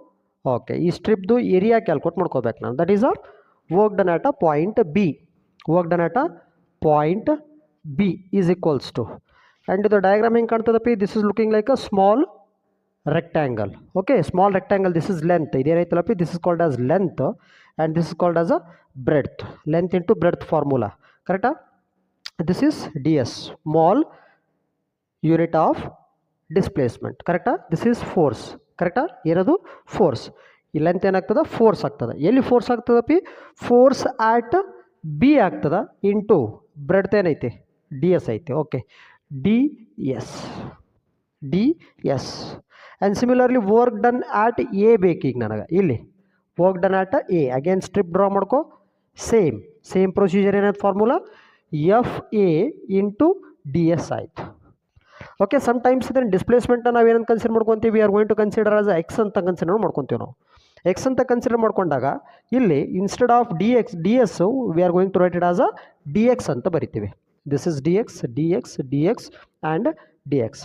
Okay, ಈ ಸ್ಟ್ರಿಪ್ದು ಏರಿಯಾ ಕ್ಯಾಲ್ಕುಲೇಟ್ ಮಾಡ್ಕೋಬೇಕು ನಾನು. That is a work done at a point B. Work done at a point B is equals to, and ಇದು diagram ಹೆಂಗೆ ಕಾಣ್ತದಪ್ಪಿ? This is looking like a small rectangle. Okay, small rectangle. This is length. Idenaytallappi, this is called as length and this is called as a breadth. Length into breadth formula. Correct? This is ds, small unit of displacement. Correct? This is force. Correct? ಏನದು? Force. ಈ length ಏನಾಗ್ತದೆ? Force ಆಗ್ತದೆ. ಎಲ್ಲಿ force ಆಗ್ತದಪ್ಪಿ? Force at B ಆಗ್ತದೆ into breadth ಏನೈತಿ? D S ಐತಿ. Okay, D S. D S. And similarly work done at A ಬೇಕೀಗ ನನಗೆ. ಇಲ್ಲಿ work done at A. Again strip draw ಮಾಡ್ಕೋ. ಸೇಮ್ ಪ್ರೊಸೀಜರ್ ಏನಾಯ್ತು? Formula F A into D S ಆಯಿತು. Okay, sometimes ಇದನ್ನು ಡಿಸ್ಪ್ಲೇಸ್ಮೆಂಟ್ನ ನಾವು ಏನಂತ ಕನ್ಸಿಡರ್ ಮಾಡ್ಕೊತೀವಿ? We are going to consider as X ಅಂತ ಕನ್ಸಿಡರ್ ಮಾಡ್ಕೊತೀವಿ ನಾವು. ಎಕ್ಸ್ ಅಂತ ಕನ್ಸಿಡರ್ ಮಾಡ್ಕೊಂಡಾಗ ಇಲ್ಲಿ instead of D S we are going to write it as a D X ಅಂತ ಬರಿತೀವಿ. This is D X and D X.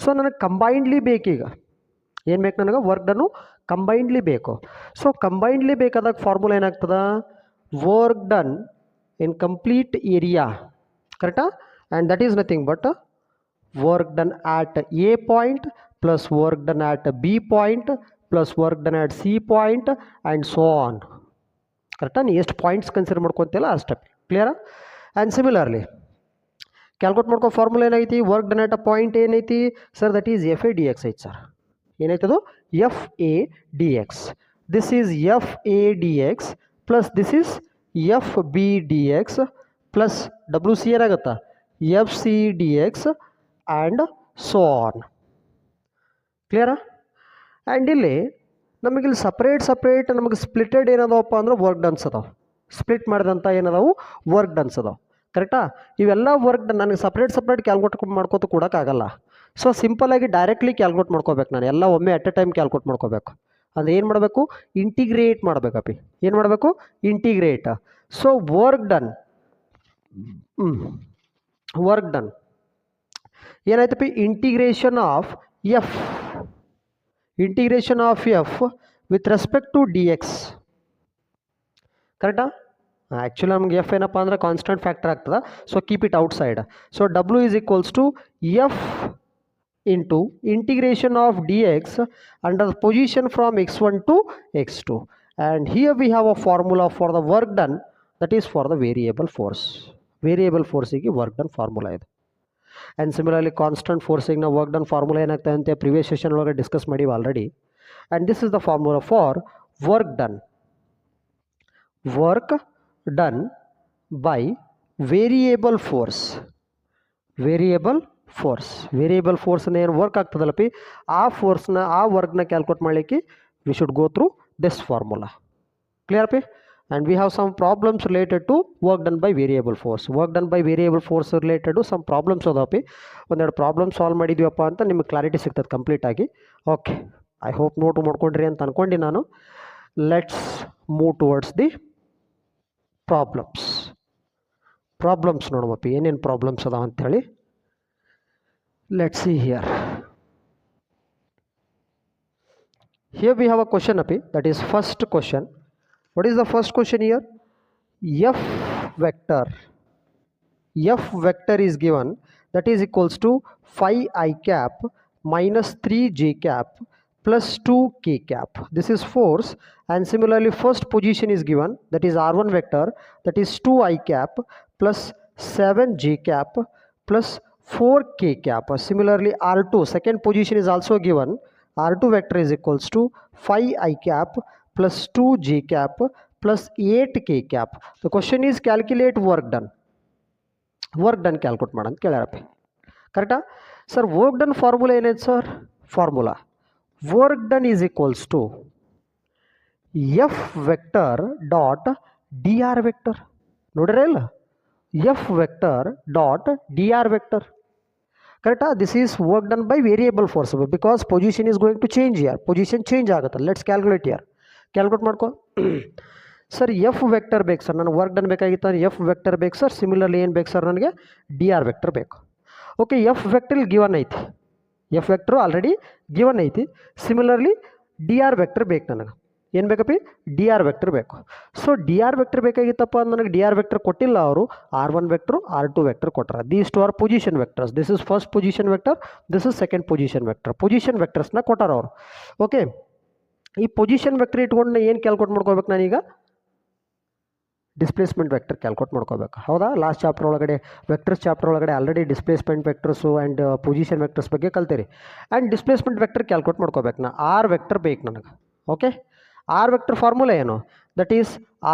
So ನನಗೆ combinedly ಬೇಕೀಗ. ಏನು ಬೇಕು ನನಗೆ? ವರ್ಕ್ ಡನ್ನು ಕಂಬೈನ್ಡ್ಲಿ ಬೇಕು. ಸೊ ಕಂಬೈನ್ಡ್ಲಿ ಬೇಕಾದಾಗ ಫಾರ್ಮುಲಾ ಏನಾಗ್ತದೆ? Work done in complete area. ಕರೆಕ್ಟಾ? And that is nothing but work done at A point plus work done at B point plus work done at C point and so on. ಕರೆಕ್ಟಾ? ನೀ ಎಷ್ಟು points consider ಮಾಡ್ಕೊತಿಲ್ಲ ಅಷ್ಟೇ. ಕ್ಲಿಯರಾ? And similarly calculate ಮಾಡ್ಕೋ. Formula ಏನೈತಿ? Work done at a point ಏನೈತಿ sir? That is F A D X ಐತಿ ಸರ್. ಏನಾಯ್ತದು? F A D X. This is F A D X plus this is F B D X plus W C ಏನಾಗುತ್ತಾ? F C D X and so on. ಕ್ಲಿಯರಾ? And ಇಲ್ಲಿ ನಮಗಿಲ್ಲಿ separate ನಮಗೆ splitted ಏನದವಪ್ಪ ಅಂದ್ರೆ work ಡನ್ಸ್ ಅದಾವೆ. Split ಮಾಡಿದಂಥ ಏನದಾವು work ಡನ್ಸ್ ಅದಾವೆ. ಕರೆಕ್ಟಾ? ಇವೆಲ್ಲ ವರ್ಕ್ ಡನ್ ನನಗೆ ಸಪ್ರೇಟ್ ಕ್ಯಾಲ್ಕುಲೇಟ್ ಮಾಡ್ಕೋತ ಕೊಡೋಕ್ಕಾಗಲ್ಲ. ಸೊ ಸಿಂಪಲಾಗಿ ಡೈರೆಕ್ಟ್ಲಿ ಕ್ಯಾಲ್ಕುಲೇಟ್ ಮಾಡ್ಕೋಬೇಕು. ನಾನು ಎಲ್ಲ ಒಮ್ಮೆ ಎಟ್ ಎ ಟೈಮ್ ಕ್ಯಾಲ್ಕುಲೇಟ್ ಮಾಡ್ಕೋಬೇಕು. ಅಂದರೆ ಏನು ಮಾಡಬೇಕು? ಇಂಟಿಗ್ರೇಟ್ ಮಾಡಬೇಕಪ್ಪಿ. ಏನು ಮಾಡಬೇಕು? ಇಂಟಿಗ್ರೇಟ್. ಸೊ ವರ್ಕ್ ಡನ್ ಏನಾಯ್ತಪ್ಪಿ? Integration of F with respect to D X. ಕರೆಕ್ಟಾ? ಆ್ಯಕ್ಚುಲಿ ನಮ್ಗೆ ಎಫ್ ಏನಪ್ಪ ಅಂದರೆ ಕಾನ್ಸ್ಟೆಂಟ್ ಫ್ಯಾಕ್ಟರ್ ಆಗ್ತದೆ. So keep it outside. So W is equals to F into integration of dx under the position from x1 to x2, and here we have a formula for the work done, that is for the variable force ಗೆ work done formula ಇದೆ. and similarly constant force ಗೆ ನಾವು work done formula ಏನಾಗ್ತದೆ ಅಂತ previous session ಒಳಗೆ discuss ಮಾಡಿವಿ already. and this is the formula for work done by variable force ಅಂದ್ರೆ ಏನು ವರ್ಕ್ ಆಗ್ತದಲ್ಲಪ್ಪಿ, ಆ ಫೋರ್ಸ್ನ ಆ ವರ್ಕ್ನ ಕ್ಯಾಲ್ಕುಲೇಟ್ ಮಾಡಲಿಕ್ಕೆ we should go through this formula. Clear ಪಿ? And we have some problems related to work done by variable force related some problems ಅದಾವಪ್ಪಿ. ಒಂದೆರಡು ಪ್ರಾಬ್ಲಮ್ ಸಾಲ್ವ್ ಮಾಡಿದ್ವಿಯಪ್ಪ ಅಂತ ನಿಮಗೆ ಕ್ಲಾರಿಟಿ ಸಿಗ್ತದೆ ಕಂಪ್ಲೀಟಾಗಿ. ಓಕೆ, ಐ ಹೋಪ್ ನೋಟ್ ಮಾಡ್ಕೊಂಡ್ರಿ ಅಂತ ಅನ್ಕೊಂಡು ನಾನು. Let's move towards the problems ನೋಡಮಪ್ಪಿ, ಏನೇನು ಪ್ರಾಬ್ಲಮ್ಸ್ ಅದಾವ ಅಂಥೇಳಿ. Let's see here. Here we have a question api, that is first question. What is the first question here? F vector is given, that is equals to 5i cap minus 3j cap plus 2k cap. This is force, and similarly first position is given, that is r1 vector, that is 2i cap plus 7j cap plus 4k cap. Similarly r2 second position is also given, r2 vector is equals to 5i cap plus 2j cap plus 8k cap. The question is calculate work done calculate ಮಾಡು ಅಂತ ಕೇಳ್ಯಾರಪ್ಪ. ಕರೆಕ್ಟಾ sir? Work done formula ಏನೈತೆ sir? Formula work done is equals to F vector dot D R vector. ನೋಡ್ರಿ ಇಲ್ಲ, F vector dot D R vector. ಕರೆಕ್ಟಾ? This is work done by variable force because position is going to change here. Position change ಆಗುತ್ತೆ. Let's calculate here. Calculate ಮಾಡ್ಕೊ. Sir F vector ಬೇಕು sir, ನನಗೆ work done ಬೇಕಾಗಿತ್ತು ಅಂದರೆ F vector ಬೇಕು sir. Similarly ಏನು ಬೇಕು ಸರ್? ನನಗೆ ಡಿ ಆರ್ ವೆಕ್ಟರ್ ಬೇಕು. ಓಕೆ, ಎಫ್ ವೆಕ್ಟರ್ ಗಿವನ್ ಐತಿ, ಎಫ್ ವೆಕ್ಟರ್ ಆಲ್ರೆಡಿ ಗಿವನ್ ಐತಿ. ಸಿಮಿಲರ್ಲಿ ಡಿ ಆರ್ ವೆಕ್ಟರ್ ಬೇಕು ನನಗೆ. ಏನು ಬೇಕಪ್ಪಿ? ಡಿ ಆರ್ ವೆಕ್ಟರ್ ಬೇಕು. ಸೊ ಡಿ ಆರ್ ವೆಕ್ಟರ್ ಬೇಕಾಗಿತ್ತಪ್ಪ ನನಗೆ. ಡಿ ಆರ್ ವೆಕ್ಟರ್ ಕೊಟ್ಟಿಲ್ಲ ಅವರು, r1 ವೆಕ್ಟರ್ r2 ವೆಕ್ಟರ್ ಕೊಟ್ಟರೆ. These two are position vectors. This is first position vector, this is second position vector. Position ವೆಕ್ಟರ್ಸ್ನ ಕೊಟ್ಟಾರ ಅವರು. ಓಕೆ, ಈ ಪೊಸಿಷನ್ ವೆಕ್ಟರ್ ಇಟ್ಕೊಂಡು ಏನು ಕ್ಯಾಲ್ಕುಲೇಟ್ ಮಾಡ್ಕೋಬೇಕು ನಾನೀಗ? ಡಿಸ್ಪ್ಲೇಸ್ಮೆಂಟ್ ವೆಕ್ಟರ್ ಕ್ಯಾಲ್ಕುಲೇಟ್ ಮಾಡ್ಕೋಬೇಕು. ಹೌದಾ? ಲಾಸ್ಟ್ ಚಾಪ್ಟರ್ ಒಳಗಡೆ ವೆಕ್ಟರ್ಸ್ ಚಾಪ್ಟರ್ ಒಳಗಡೆ already displacement vectors and position vectors ಬಗ್ಗೆ ಕಲ್ತೀರಿ. ಆ್ಯಂಡ್ ಡಿಸ್ಪ್ಲೇಸ್ಮೆಂಟ್ ವೆಕ್ಟರ್ ಕ್ಯಾಲ್ಕುಲೇಟ್ ಮಾಡ್ಕೋಬೇಕು. ನಾ ಆರ್ ವೆಕ್ಟರ್ ಬೇಕು ನನಗೆ. ಓಕೆ, ಆರ್ ವೆಕ್ಟರ್ ಫಾರ್ಮುಲಾ ಏನು? That is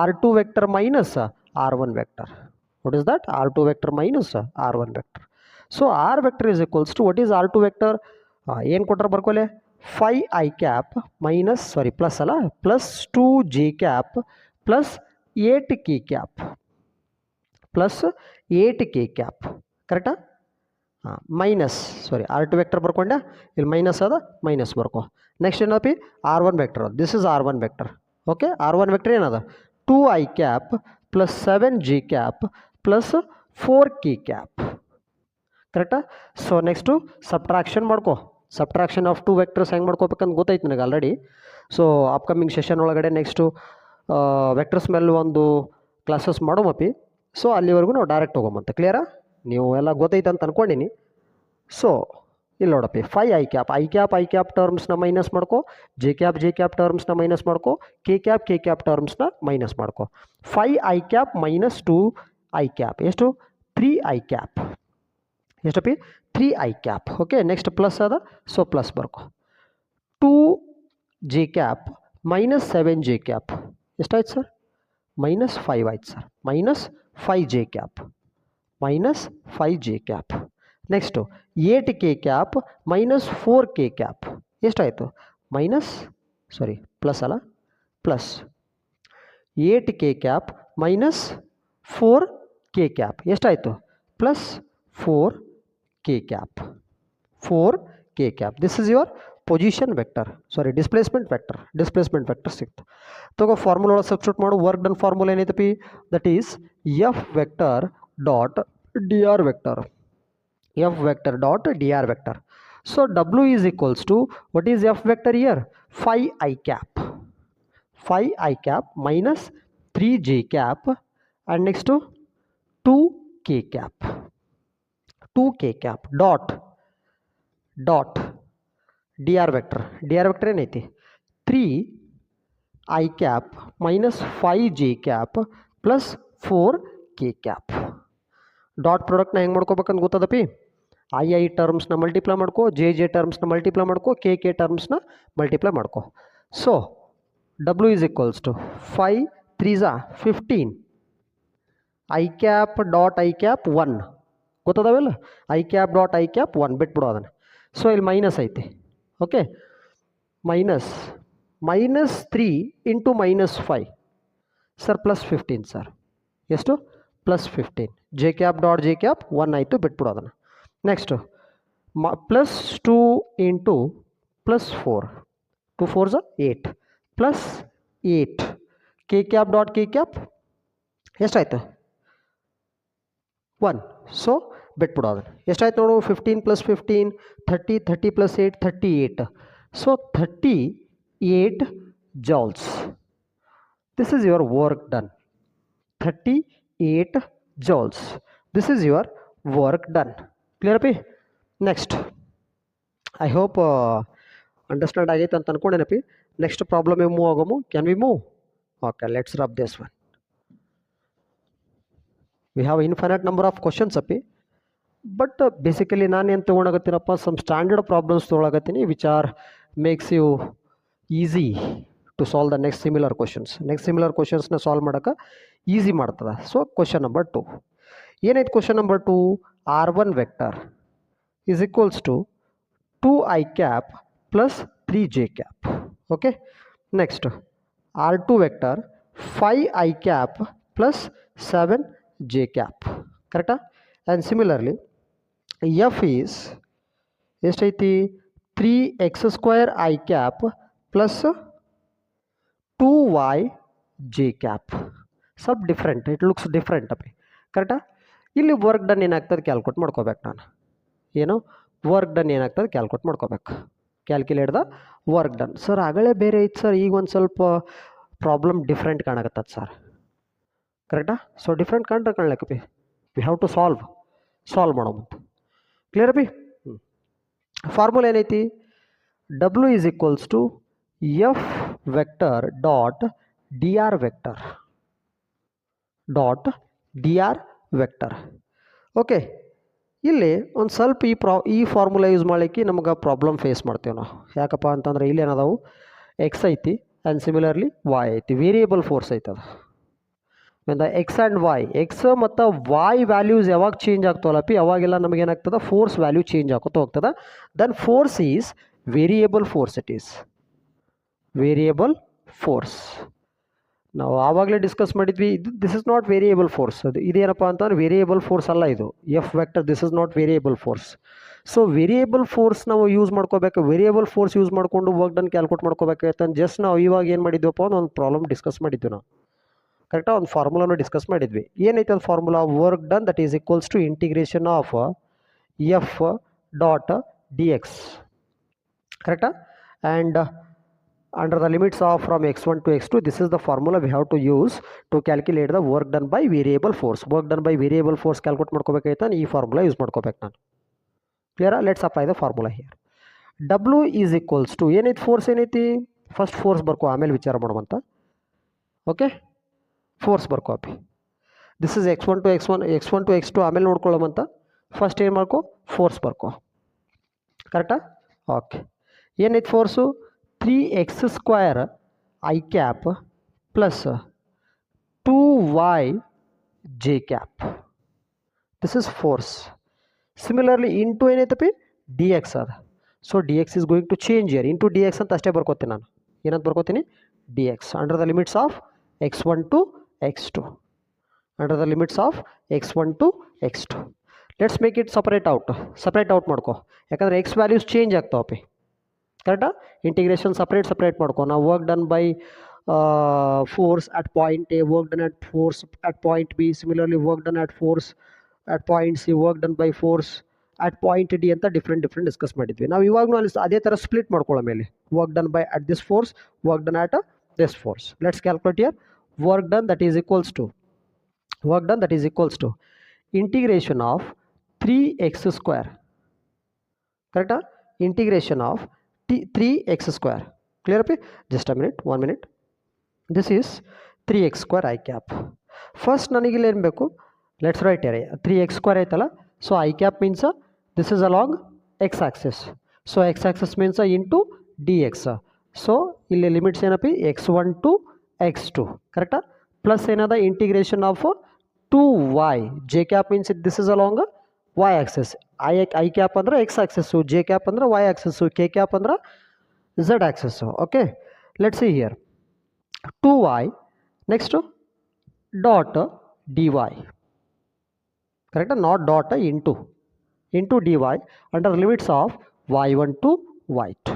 r2 vector minus r1 vector. What is that? r2 vector minus r1 vector. So R vector is equals to what is r2 vector? ಏನು ಕೊಟ್ಟರೆ ಬರ್ಕೊಲೆ? 5i cap minus plus ಅಲ್ಲ, plus 2j cap plus 8k cap ಕರೆಕ್ಟಾ? Minus r2 vector ಬರ್ಕೊಂಡೆ, ಇಲ್ಲಿ minus ಅದ, minus ಬರ್ಕೊ. Next ಏನಪ್ಪಿ? r1 vector. This is r1 vector. Okay, r1 vector ಏನದ? 2i cap plus 7j cap plus 4k cap. ಕರೆಕ್ಟಾ? So next subtraction ಮಾಡ್ಕೊ. Subtraction of 2 vectors ಹೆಂಗೆ ಮಾಡ್ಕೋಬೇಕಂತ ಗೊತ್ತಾಯ್ತು ನನಗೆ ಆಲ್ರೆಡಿ. ಸೊ ಅಪ್ಕಮಿಂಗ್ ಸೆಷನ್ ಒಳಗಡೆ ನೆಕ್ಸ್ಟು ವೆಕ್ಟರ್ಸ್ ಮೇಲೆ ಒಂದು ಕ್ಲಾಸಸ್ ಮಾಡೋಮಪ್ಪಿ. ಸೊ ಅಲ್ಲಿವರೆಗೂ ನಾವು ಡೈರೆಕ್ಟ್ ಹೋಗೋಮಂತ. ಕ್ಲಿಯರಾ? ನೀವು ಎಲ್ಲ ಗೊತ್ತೈತೆ ಅಂತ ಅಂದ್ಕೊಂಡಿನಿ. ಸೊ ಇಲ್ಲಿ ನೋಡಪ್ಪಿ, 5i ಕ್ಯಾಪ್ ಟರ್ಮ್ಸ್ನ ಮೈನಸ್ ಮಾಡ್ಕೊ, ಜೆ ಕ್ಯಾಪ್ ಟರ್ಮ್ಸ್ನ ಮೈನಸ್ ಮಾಡ್ಕೊ, ಕೆ ಕ್ಯಾಪ್ ಟರ್ಮ್ಸ್ನ ಮೈನಸ್ ಮಾಡ್ಕೊ. 5i cap minus 2i cap ಎಷ್ಟು? 3i cap. ಎಷ್ಟಪ್ಪಿ? 3i cap. Okay, next plus ಅದ, ಸೊ ಪ್ಲಸ್ ಬರ್ಕೊ. 2j cap minus 7j cap ಎಷ್ಟಾಯ್ತು ಸರ್? ಮೈನಸ್ 5 ಆಯ್ತು sir. Minus 5j cap. Next 8k cap minus 4k cap ಎಷ್ಟಾಯಿತು? Minus sorry plus ಅಲ್ಲ plus 8k cap minus 4k cap ಎಷ್ಟಾಯಿತು plus 4k cap 4k cap this is your position vector sorry displacement vector ಸಿಕ್ತು ತಗೋ formula ಒಳಗೆ substitute ಮಾಡು work done formula ಏನೈತೆ ಪಿ that is F vector dot D R vector f vector dot dr vector. So w is equals to what is f vector here 5 I cap minus 3j cap and next to 2k cap dot dr vector ಏನೈತಿ 3 I cap minus 5j cap plus 4k cap dot ಪ್ರಾಡಕ್ಟ್ನ ಹೆಂಗೆ ಮಾಡ್ಕೋಬೇಕಂತ ಗೊತ್ತದಪಿ i ಟರ್ಮ್ಸ್ನ multiply ಮಾಡ್ಕೋ j ಟರ್ಮ್ಸ್ನ multiply ಮಾಡ್ಕೋ k ಟರ್ಮ್ಸ್ನ ಮಲ್ಟಿಪ್ಲೈ ಮಾಡ್ಕೋ so W is equals to 5 3 15 i cap dot i cap 1 ಗೊತ್ತದವೆಲ್ಲ i cap dot i cap 1 ಬಿಟ್ಬಿಡೋ ಅದನ್ನು ಸೊ ಇಲ್ಲಿ ಮೈನಸ್ ಐತಿ okay minus 3 into minus 5 sir plus 15 sir ಎಷ್ಟು plus 15 j cap dot j cap 1 ಆಯಿತು ಬಿಟ್ಬಿಡು ಅದನ್ನು next plus 2 into plus 4 2 4 8 plus 8 K cap dot K cap ಎಷ್ಟಾಯಿತು 1 ಸೊ ಬಿಟ್ಬಿಡು ಅದನ್ನು ಎಷ್ಟಾಯ್ತು ನೋಡು 15 plus 15 30 plus 8 38 so 38 joules this is your work done 38 joules. This is your work done. Clear up? Next. I hope understand agayte anta ankondenapi. Next problem move agamu. Can we move? Okay, let's rub this one. We have infinite number of questions api. But basically ನಾನು ಏನು ತೊಗೊಂಡಾಗತ್ತೀನಪ್ಪ some standard problems ತೊಗೊಳಗತ್ತೀನಿ which are makes you easy to solve the next similar questions ನ solve ಮಾಡೋಕೆ easy ಮಾಡ್ತದೆ so question number 2 ಏನೈತೆ question number 2 r1 vector is equals to 2i cap plus 3j cap okay next r2 vector 5i cap plus 7j cap ಕರೆಕ್ಟಾ and similarly F is ಎಷ್ಟೈತಿ 3x² i cap plus 2y j cap ಸಬ್ different it looks different ಅಪ್ಪಿ ಕರೆಕ್ಟಾ ಇಲ್ಲಿ work done ಏನಾಗ್ತದೆ calculate ಮಾಡ್ಕೋಬೇಕು ನಾನು ಏನು ವರ್ಕ್ ಡನ್ ಏನಾಗ್ತದೆ ಕ್ಯಾಲ್ಕುಲೇಟ್ ಮಾಡ್ಕೋಬೇಕು calculate the work done sir ಆಗಲೇ ಬೇರೆ ಐತೆ ಸರ್ ಈಗ ಒಂದು ಸ್ವಲ್ಪ ಪ್ರಾಬ್ಲಮ್ ಡಿಫ್ರೆಂಟ್ ಕಾಣಕತ್ತದ ಸರ್ ಕರೆಕ್ಟಾ ಸೊ ಡಿಫ್ರೆಂಟ್ ಕಾಣ್ಲಕ್ಕಪ್ಪಿ ವಿ ಹ್ಯಾವ್ ಟು ಸಾಲ್ವ್ ಮಾಡೋ ಮುಂದೆ ಕ್ಲಿಯರ್ ಅಪ್ಪಿ ಫಾರ್ಮುಲಾ ಏನೈತಿ W is equals to F vector dot D R vector okay ಇಲ್ಲಿ ಒಂದು ಸ್ವಲ್ಪ ಈ ಫಾರ್ಮುಲಾ ಯೂಸ್ ಮಾಡಲಿಕ್ಕೆ ನಮ್ಗೆ ಪ್ರಾಬ್ಲಮ್ ಫೇಸ್ ಮಾಡ್ತೀವಿ ನಾವು ಯಾಕಪ್ಪ ಅಂತಂದ್ರೆ ಇಲ್ಲಿ ಏನದಾವು ಎಕ್ಸ್ ಐತಿ ಆ್ಯಂಡ್ ಸಿಮಿಲರ್ಲಿ ವಾಯ್ ಐತಿ ವೇರಿಯೇಬಲ್ ಫೋರ್ಸ್ ಐತದ the X and Y X ಮತ್ತು ವಾಯ್ ವ್ಯಾಲ್ಯೂಸ್ ಯಾವಾಗ ಚೇಂಜ್ ಆಗ್ತಾವಲ್ಲಪ್ಪಿ ಅವಾಗೆಲ್ಲ ನಮಗೇನಾಗ್ತದೆ ಫೋರ್ಸ್ ವ್ಯಾಲ್ಯೂ ಚೇಂಜ್ ಆಗುತ್ತಾ ಹೋಗ್ತದೆ then force is variable force it is variable force ನಾವು ಆವಾಗಲೇ ಡಿಸ್ಕಸ್ ಮಾಡಿದ್ವಿ this is not variable force ಅದು ಇದೇನಪ್ಪ ಅಂತಂದ್ರೆ ವೇರಿಯೇಬಲ್ ಫೋರ್ಸ್ ಅಲ್ಲ ಇದು F vector this is not variable force so variable force ನಾವು ಯೂಸ್ ಮಾಡ್ಕೋಬೇಕು ವೇರಿಯೇಬಲ್ ಫೋರ್ಸ್ ಯೂಸ್ ಮಾಡಿಕೊಂಡು ವರ್ಕ್ ಡನ್ ಕ್ಯಾಲ್ಕುಲೇಟ್ ಮಾಡ್ಕೋಬೇಕಾಯ್ತು ಜಸ್ಟ್ ನಾವು ಇವಾಗ ಏನು ಮಾಡಿದ್ವಪ್ಪ ಒಂದು ಪ್ರಾಬ್ಲಮ್ ಡಿಸ್ಕಸ್ ಮಾಡಿದ್ವಿ ನಾವು ಕರೆಕ್ಟಾಗಿ ಒಂದು ಫಾರ್ಮುಲಾನು ಡಿಸ್ಕಸ್ ಮಾಡಿದ್ವಿ ಏನೈತೆ ಒಂದು formula work done that is equals to integration of F dot D X ಕರೆಕ್ಟಾ and under the limits of from x1 to x2 this is the formula we have to use to calculate the work done by variable force calculate ಮಾಡ್ಕೋಬೇಕಾಯ್ತು ಈ formula use ಮಾಡ್ಕೋಬೇಕು ನಾನು ಕ್ಲಿಯರಾ let's apply the formula here W is equals to ಏನೈತಿ force ಏನೈತಿ first force ಬರ್ಕೋ ಆಮೇಲೆ ವಿಚಾರ ಮಾಡುವಂತ ಓಕೆ ಫೋರ್ಸ್ ಬರ್ಕೋ ಅಪ್ಪಿ this is x1 to x2 ಆಮೇಲೆ ನೋಡ್ಕೊಳ್ಳೋಮಂತ ಫಸ್ಟ್ ಏನು ಮಾಡ್ಕೋ ಫೋರ್ಸ್ ಬರ್ಕೋ ಕರೆಕ್ಟಾ ಓಕೆ ಏನೈತಿ force 3x² i cap plus 2y j cap this is force similarly into ಏನೈತಪ್ಪಿ ಡಿ ಎಕ್ಸ್ ಅದ so d x is going to change here into d X ಅಂತ ಅಷ್ಟೇ ಬರ್ಕೋತೀನಿ ನಾನು ಏನಂತ ಬರ್ಕೋತೀನಿ d x under the limits of x1 to x2 under the limits of x1 to x2. Let's make it separate out ಮಾಡ್ಕೊ, ಯಾಕಂದರೆ X values change ಆಗ್ತಾವಪ್ಪಿ. ಕರೆಕ್ಟಾ? Integration separate ಮಾಡ್ಕೊ. ನಾವು work done by force at point A, work done at force at point B, similarly work done at force at point C, work done by force at point D ಅಂತ different discuss ಮಾಡಿದ್ವಿ. ನಾವು ಇವಾಗಲೂ ಅಲ್ಲಿ ಅದೇ ಥರ split ಮಾಡ್ಕೊಳ್ಳೋ ಮೇಲೆ work done by at this force, work done at this force. Let's calculate here. Work done that is equals to integration of 3x square. Correct? Integration of 3x square. Clear up? Just a minute, 1 minute. This is 3x square I cap. First ನನಗಿಲ್ಲಿ ಏನು ಬೇಕು, let's right here 3x square ಐತಲ್ಲ. So I cap means this is along x axis. So x axis means into dx. So ಇಲ್ಲಿ limits ಏನಪ್ಪಿ x1 to x2. ಕರೆಕ್ಟಾ? Plus ಏನದ integration of 2y. j cap means this is along y axis. I cap ಅಂದ್ರೆ x axis, j cap ಅಂದ್ರೆ y axis, k cap ಅಂದ್ರೆ z axis. Okay, let's see here 2y next dot dy. Correct? Not dot, into dy under limits of y1 to y2.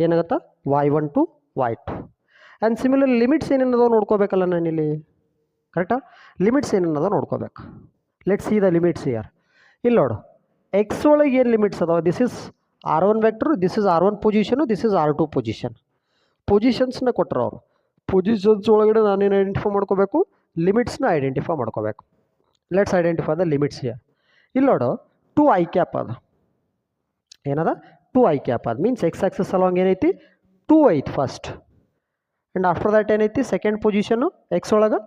ಏನಾಗುತ್ತಾ y1 to y2. And similar limits ಏನೇನದೋ ನೋಡ್ಕೋಬೇಕಲ್ಲ ನಾನಿಲ್ಲಿ. ಕರೆಕ್ಟಾ? Limits ಏನೇನದೋ ನೋಡ್ಕೋಬೇಕು. Let's see the limits here. ಇಲ್ಲಿ ನೋಡು, x ಒಳಗೆ ಏನು ಲಿಮಿಟ್ಸ್ ಅದಾವ? This is r1 vector, this is r1 position, this is r2 position. ಪೊಸಿಷನ್ಸ್ನ ಕೊಟ್ಟರು ಅವರು. ಪೊಸಿಷನ್ಸ್ ಒಳಗಡೆ ನಾನೇನು ಐಡೆಂಟಿಫೈ ಮಾಡ್ಕೋಬೇಕು? ಲಿಮಿಟ್ಸ್ನ ಐಡೆಂಟಿಫೈ ಮಾಡ್ಕೋಬೇಕು. Let's identify the limits here. ಇಲ್ಲಿ ನೋಡು, 2i ಕ್ಯಾಪ್ ಅದ. ಏನದ? 2i ಕ್ಯಾಪ್ ಅದ ಮೀನ್ಸ್ ಎಕ್ಸ್ ಆಕ್ಸಸ್ ಅಲಾಂಗ್ ಏನೈತಿ 2 ಐತಿ ಫಸ್ಟ್. ಆ್ಯಂಡ್ ಆಫ್ಟರ್ ದ್ಯಾಟ್ ಏನೈತಿ ಸೆಕೆಂಡ್ ಪೊಸಿಷನ್ನು ಎಕ್ಸ್ ಒಳಗೆ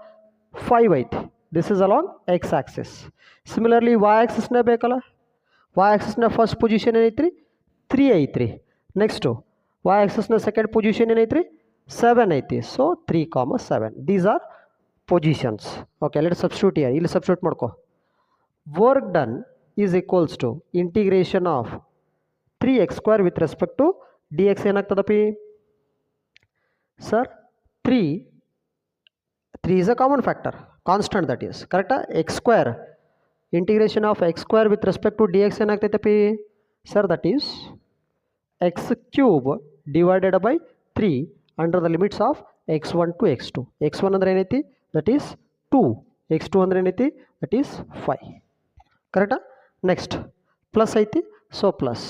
5 ಐತಿ. This is along x axis. Similarly y ಆಕ್ಸಿಸ್ನೇ ಬೇಕಲ್ಲ. ವೈ ಆಕ್ಸಿಸ್ನ ಫಸ್ಟ್ ಪೊಸಿಷನ್ ಏನೈತ್ರಿ 3 ಐತ್ರಿ. ನೆಕ್ಸ್ಟು ವೈ ಆಕ್ಸಿಸ್ನ ಸೆಕೆಂಡ್ ಪೊಸಿಷನ್ ಏನೈತ್ರಿ 7 ಐತಿ. So 3, 7 these are positions. Okay, let substitute here. ಇಲ್ಲಿ ಸಬ್ಸ್ಟಿಟ್ಯೂಟ್ ಮಾಡ್ಕೊ. Work done is equals to integration of 3x square with respect to dx ಏನಾಗ್ತದಪ್ಪಿ ಸರ್? 3 is a common factor, constant that is. ಕರೆಕ್ಟಾ? x square integration of x square with respect to dx ಏನಾಗ್ತೈತಪ್ಪಿ ಸರ್? That is x cube divided by 3 under the limits of x1 to x2. x1 ಅಂದ್ರೆ ಏನೈತಿ? That is 2. x2 ಅಂದ್ರೆ ಏನೈತಿ? That is 5. ಕರೆಕ್ಟಾ? Next plus ಐತಿ, so plus.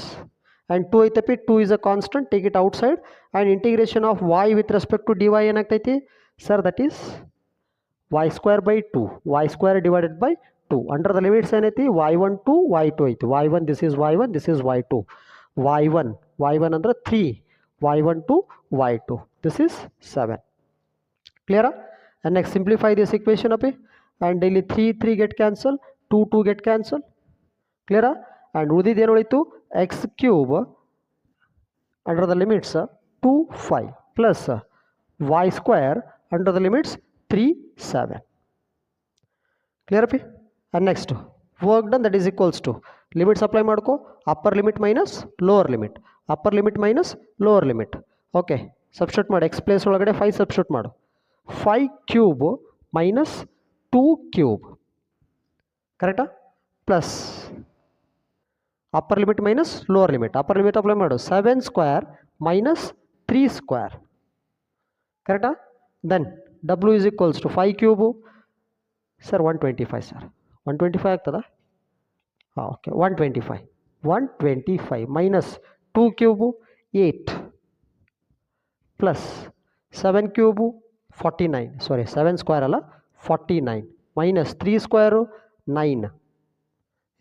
And 2 ಐತಪ್ಪಿ, 2 is a constant, take it outside. And integration of y with respect to dy ಏನಾಗ್ತೈತಿ ಸರ್? That is y square by 2. y square divided by 2 under the limits ಏನೈತಿ y1 to y2 ಐತಿ. y1 this is y1, this is y2. y1 ಅಂದ್ರೆ 3, y1 to y2 this is 7. ಕ್ಲಿಯರಾ? And next simplify this equation ಅಪ್ಪಿ. And ಇಲ್ಲಿ 3 get cancel, 2 get cancel. ಕ್ಲಿಯರಾ? And ಉಳಿದಿದ್ದು ಏನು ಉಳಿತು? X cube under the limits 2, 5 plus y square under the limits 3, 7. Clear ಅಪ್ಪಿ? And next work done that is equals to limits apply ಮಾಡ್ಕೊ. Upper limit minus lower limit, upper limit minus lower limit. Okay, substitute ಮಾಡಿ. X place ಒಳಗಡೆ 5 substitute ಮಾಡು. 5 cube minus 2 cube. ಕರೆಕ್ಟಾ? Plus upper limit minus lower limit, upper limit apply ಮಾಡು. 7 square minus 3 square. ಕರೆಕ್ಟಾ? Then W is equals to 5 cube sir 125 sir. 125 ಆಗ್ತದಾ? ಹಾಂ, okay. 125 minus 2 cube 8 plus 7 cube 49, sorry 7 square ಅಲ್ಲ 49 minus 3 square 9.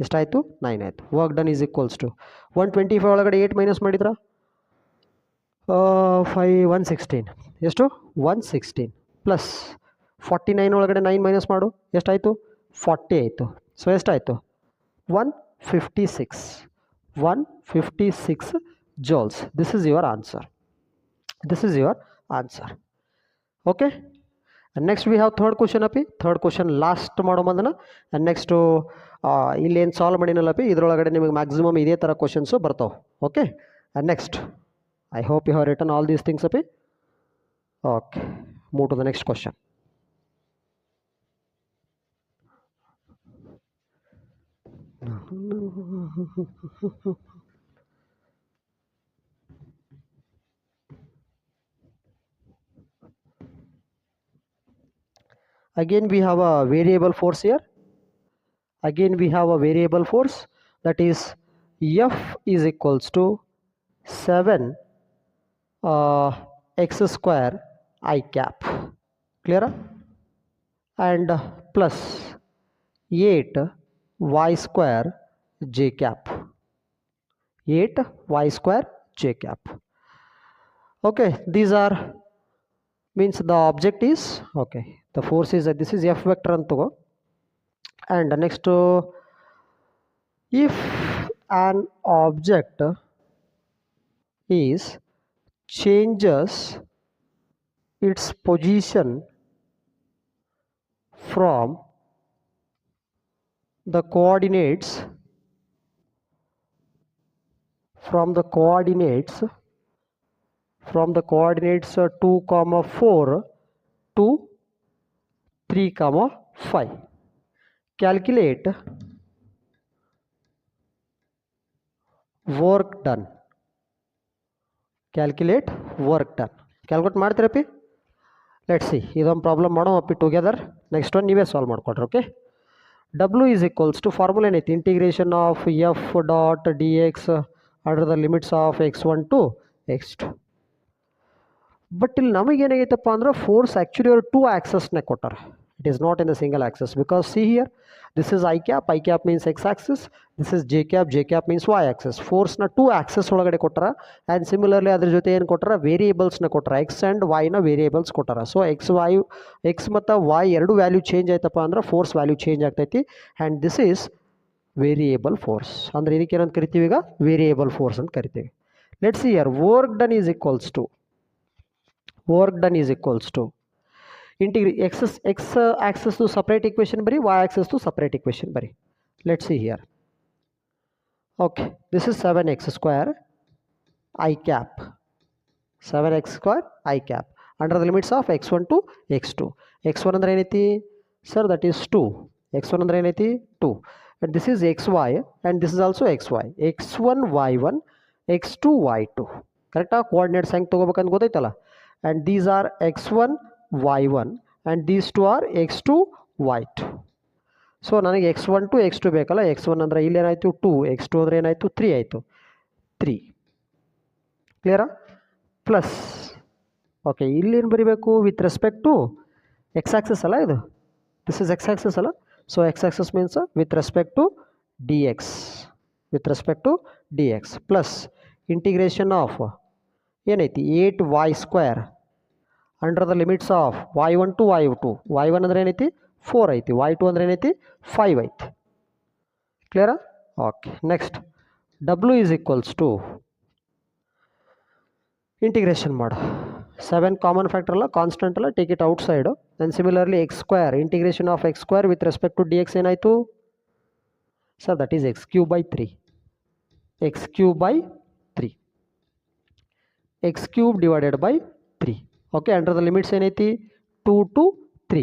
ಎಷ್ಟಾಯಿತು? 9 ಆಯಿತು. Work done is equals to 125 ಒಳಗಡೆ 8 minus ಮಾಡಿದ್ರ 116. ಎಷ್ಟು? 116 ಪ್ಲಸ್ 49 ಒಳಗಡೆ 9 ಮೈನಸ್ ಮಾಡು. ಎಷ್ಟಾಯಿತು? 40 ಆಯಿತು. ಸೊ ಎಷ್ಟಾಯಿತು? 156 joules. This is your answer. Okay. And next we have third question ಅಪ್ಪಿ. ಥರ್ಡ್ ಕ್ವಶನ್ ಲಾಸ್ಟ್ ಮಾಡೋ ಬಂದನ. ಆ್ಯಂಡ್ ನೆಕ್ಸ್ಟು ಇಲ್ಲೇನು ಸಾಲ್ವ್ ಮಾಡಿನಲ್ಲಪ್ಪಿ, ಇದರೊಳಗಡೆ ನಿಮಗೆ ಮ್ಯಾಕ್ಸಿಮಮ್ ಇದೇ ಥರ ಕ್ವಶನ್ಸು ಬರ್ತಾವೆ. Okay. And next I hope you have written all these things, okay? Okay, move to the next question. Again we have a variable force here. Again we have a variable force, that is F is equals to 7 x square I cap, clear, and plus 8 y square j cap, 8 y square j cap. Okay, these are means the object is, okay, the force is this is F vector antu. And next, if an object is changes its position from the coordinates 2, 4 to 3, 5, calculate work done. Calculate ಮಾಡ್ತೀರಪ್ಪಿ. Let's see, ಇದೊಂದು problem ಮಾಡೋಣಪ್ಪಿ together. Next one ನೀವೇ solve ಮಾಡ್ಕೊಡ್ರಿ. Okay, W is equals to formula ಏನೈತಿ, integration of F dot D x under the limits of x1 to x2. But ಇಲ್ಲಿ ನಮಗೇನಾಗೈತಪ್ಪ ಅಂದ್ರೆ force actually ಅವರು 2 ಆಕ್ಸಸ್ನ ಕೊಟ್ಟಾರ. It is not in the single axis, because see here this is i cap means x axis, this is j cap means y access. ಫೋರ್ಸ್ನ 2 access ಒಳಗಡೆ ಕೊಟ್ಟಾರ. And similarly ಅದ್ರ ಜೊತೆ ಏನು ಕೊಟ್ಟಾರ, ವೇರಿಯೇಬಲ್ಸ್ನ ಕೊಟ್ಟಾರ, ಎಕ್ಸ್ ಆ್ಯಂಡ್ ವೈನ ವೇರಿಯೇಬಲ್ಸ್ ಕೊಟ್ಟಾರ. ಸೊ ಎಕ್ಸ್ ಮತ್ತು ವೈ ಎರಡು ವ್ಯಾಲ್ಯೂ ಚೇಂಜ್ ಆಯ್ತಪ್ಪ ಅಂದ್ರೆ ಫೋರ್ಸ್ ವ್ಯಾಲ್ಯೂ ಚೇಂಜ್ ಆಗ್ತೈತಿ. And this is variable force. ಅಂದರೆ ಇದಕ್ಕೆ ಏನಂತ ಕರಿತೀವಿ, ಈಗ ವೇರಿಯೇಬಲ್ ಫೋರ್ಸ್ ಅಂತ ಕರಿತೀವಿ. Let's see here, work done is equals to x axis to separate equation bari, y axis to separate equation bari. Let's see here. Okay, this is 7x square I cap, 7x square I cap under the limits of x1 to x2. x1 andre ಏನೈತಿ sir, that is 2. x1 andre ಏನೈತಿ 2, and this is xy and this is also xy. x1 y1 x2 y2. ಕರೆಕ್ಟಾ? Coordinates ಹೆಂಗೆ ತೊಗೋಬೇಕಂತ ಗೊತ್ತೈತಲ್ಲ. and these are x1 y1 and these two are x2 y2. So ನನಗೆ x1 to x2 ಬೇಕಲ್ಲ. x1 ಅಂದರೆ ಇಲ್ಲೇನಾಯಿತು 2, x2 ಅಂದರೆ ಏನಾಯಿತು 3 ಆಯಿತು, 3 ಕ್ಲಿಯರಾ? Plus okay, ಇಲ್ಲೇನು ಬರೀಬೇಕು, with respect to X axis ಅಲ್ಲ ಇದು, ದಿಸ್ ಇಸ್ ಎಕ್ಸ್ ಆಕ್ಸಸ್ ಅಲ್ಲ. So X axis means with respect to D X plus integration of ಏನೈತಿ 8y square under the limits of y1 to y2. y1 ಅಂದರೆ ಏನೈತಿ 4 ಐತಿ, y2 ಅಂದರೆ ಏನೈತಿ 5 ಐತಿ, ಕ್ಲಿಯರಾ? Okay, next W is equals to integration ಮಾಡು. 7 ಕಾಮನ್ ಫ್ಯಾಕ್ಟರ್ ಅಲ್ಲ, ಕಾನ್ಸ್ಟೆಂಟ್ ಅಲ್ಲ, take it outside. And similarly x square, integration of x square with respect to D x ಏನಾಯಿತು sir, that is x cube by 3 x cube divided by 3. Okay, under the limits ಏನೈತಿ 2 to 3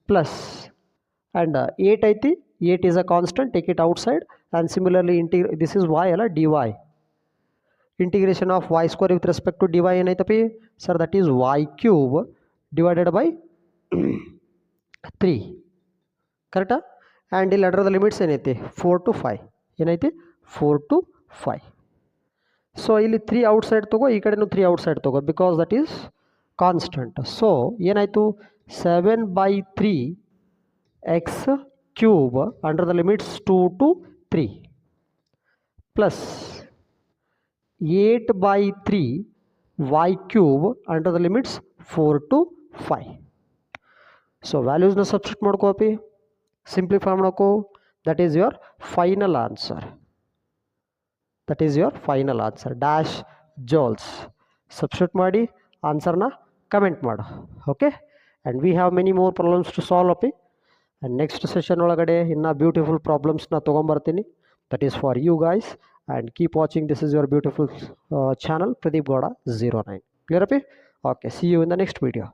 plus and 8 ಐತಿ, 8 is a constant, take it outside. And similarly this is y ಅಲ್ಲ, dy, integration of y square with respect to dy ಏನಾಯ್ತಪ್ಪಿ sir, that is y cube divided by 3, ಕರೆಕ್ಟಾ? And ಇಲ್ಲಿ under the limits ಏನೈತಿ 4 to 5, ಏನೈತಿ 4 to 5. So ಇಲ್ಲಿ 3 outside ತಗೋ, ಈ ಕಡೆನೂ 3 outside ತಗೋ, because that is constant. So ಏನಾಯಿತು 7/3 x cube under the limits 2 to 3 plus 8/3 y cube under the limits 4 to 5. So ವ್ಯಾಲ್ಯೂಸ್ನ ಸಬ್ಸ್ಟಿಟ್ಯೂಟ್ ಮಾಡ್ಕೋಪಿ, ಸಿಂಪ್ಲಿಫೈ ಮಾಡ್ಕೋ. That is your final answer. Dash joules substitute ಮಾಡಿ ಆನ್ಸರ್ನ ಕಮೆಂಟ್ ಮಾಡು. Okay, and we have many more problems to solve ಅಪ್ಪಿ. And next session ಒಳಗಡೆ ಇನ್ನೂ beautiful ಪ್ರಾಬ್ಲಮ್ಸ್ನ ತೊಗೊಂಬರ್ತೀನಿ. That is for you guys. and keep watching. This is your beautiful channel Pradeep Gowda 09. Clear up? Okay, see you in the next video.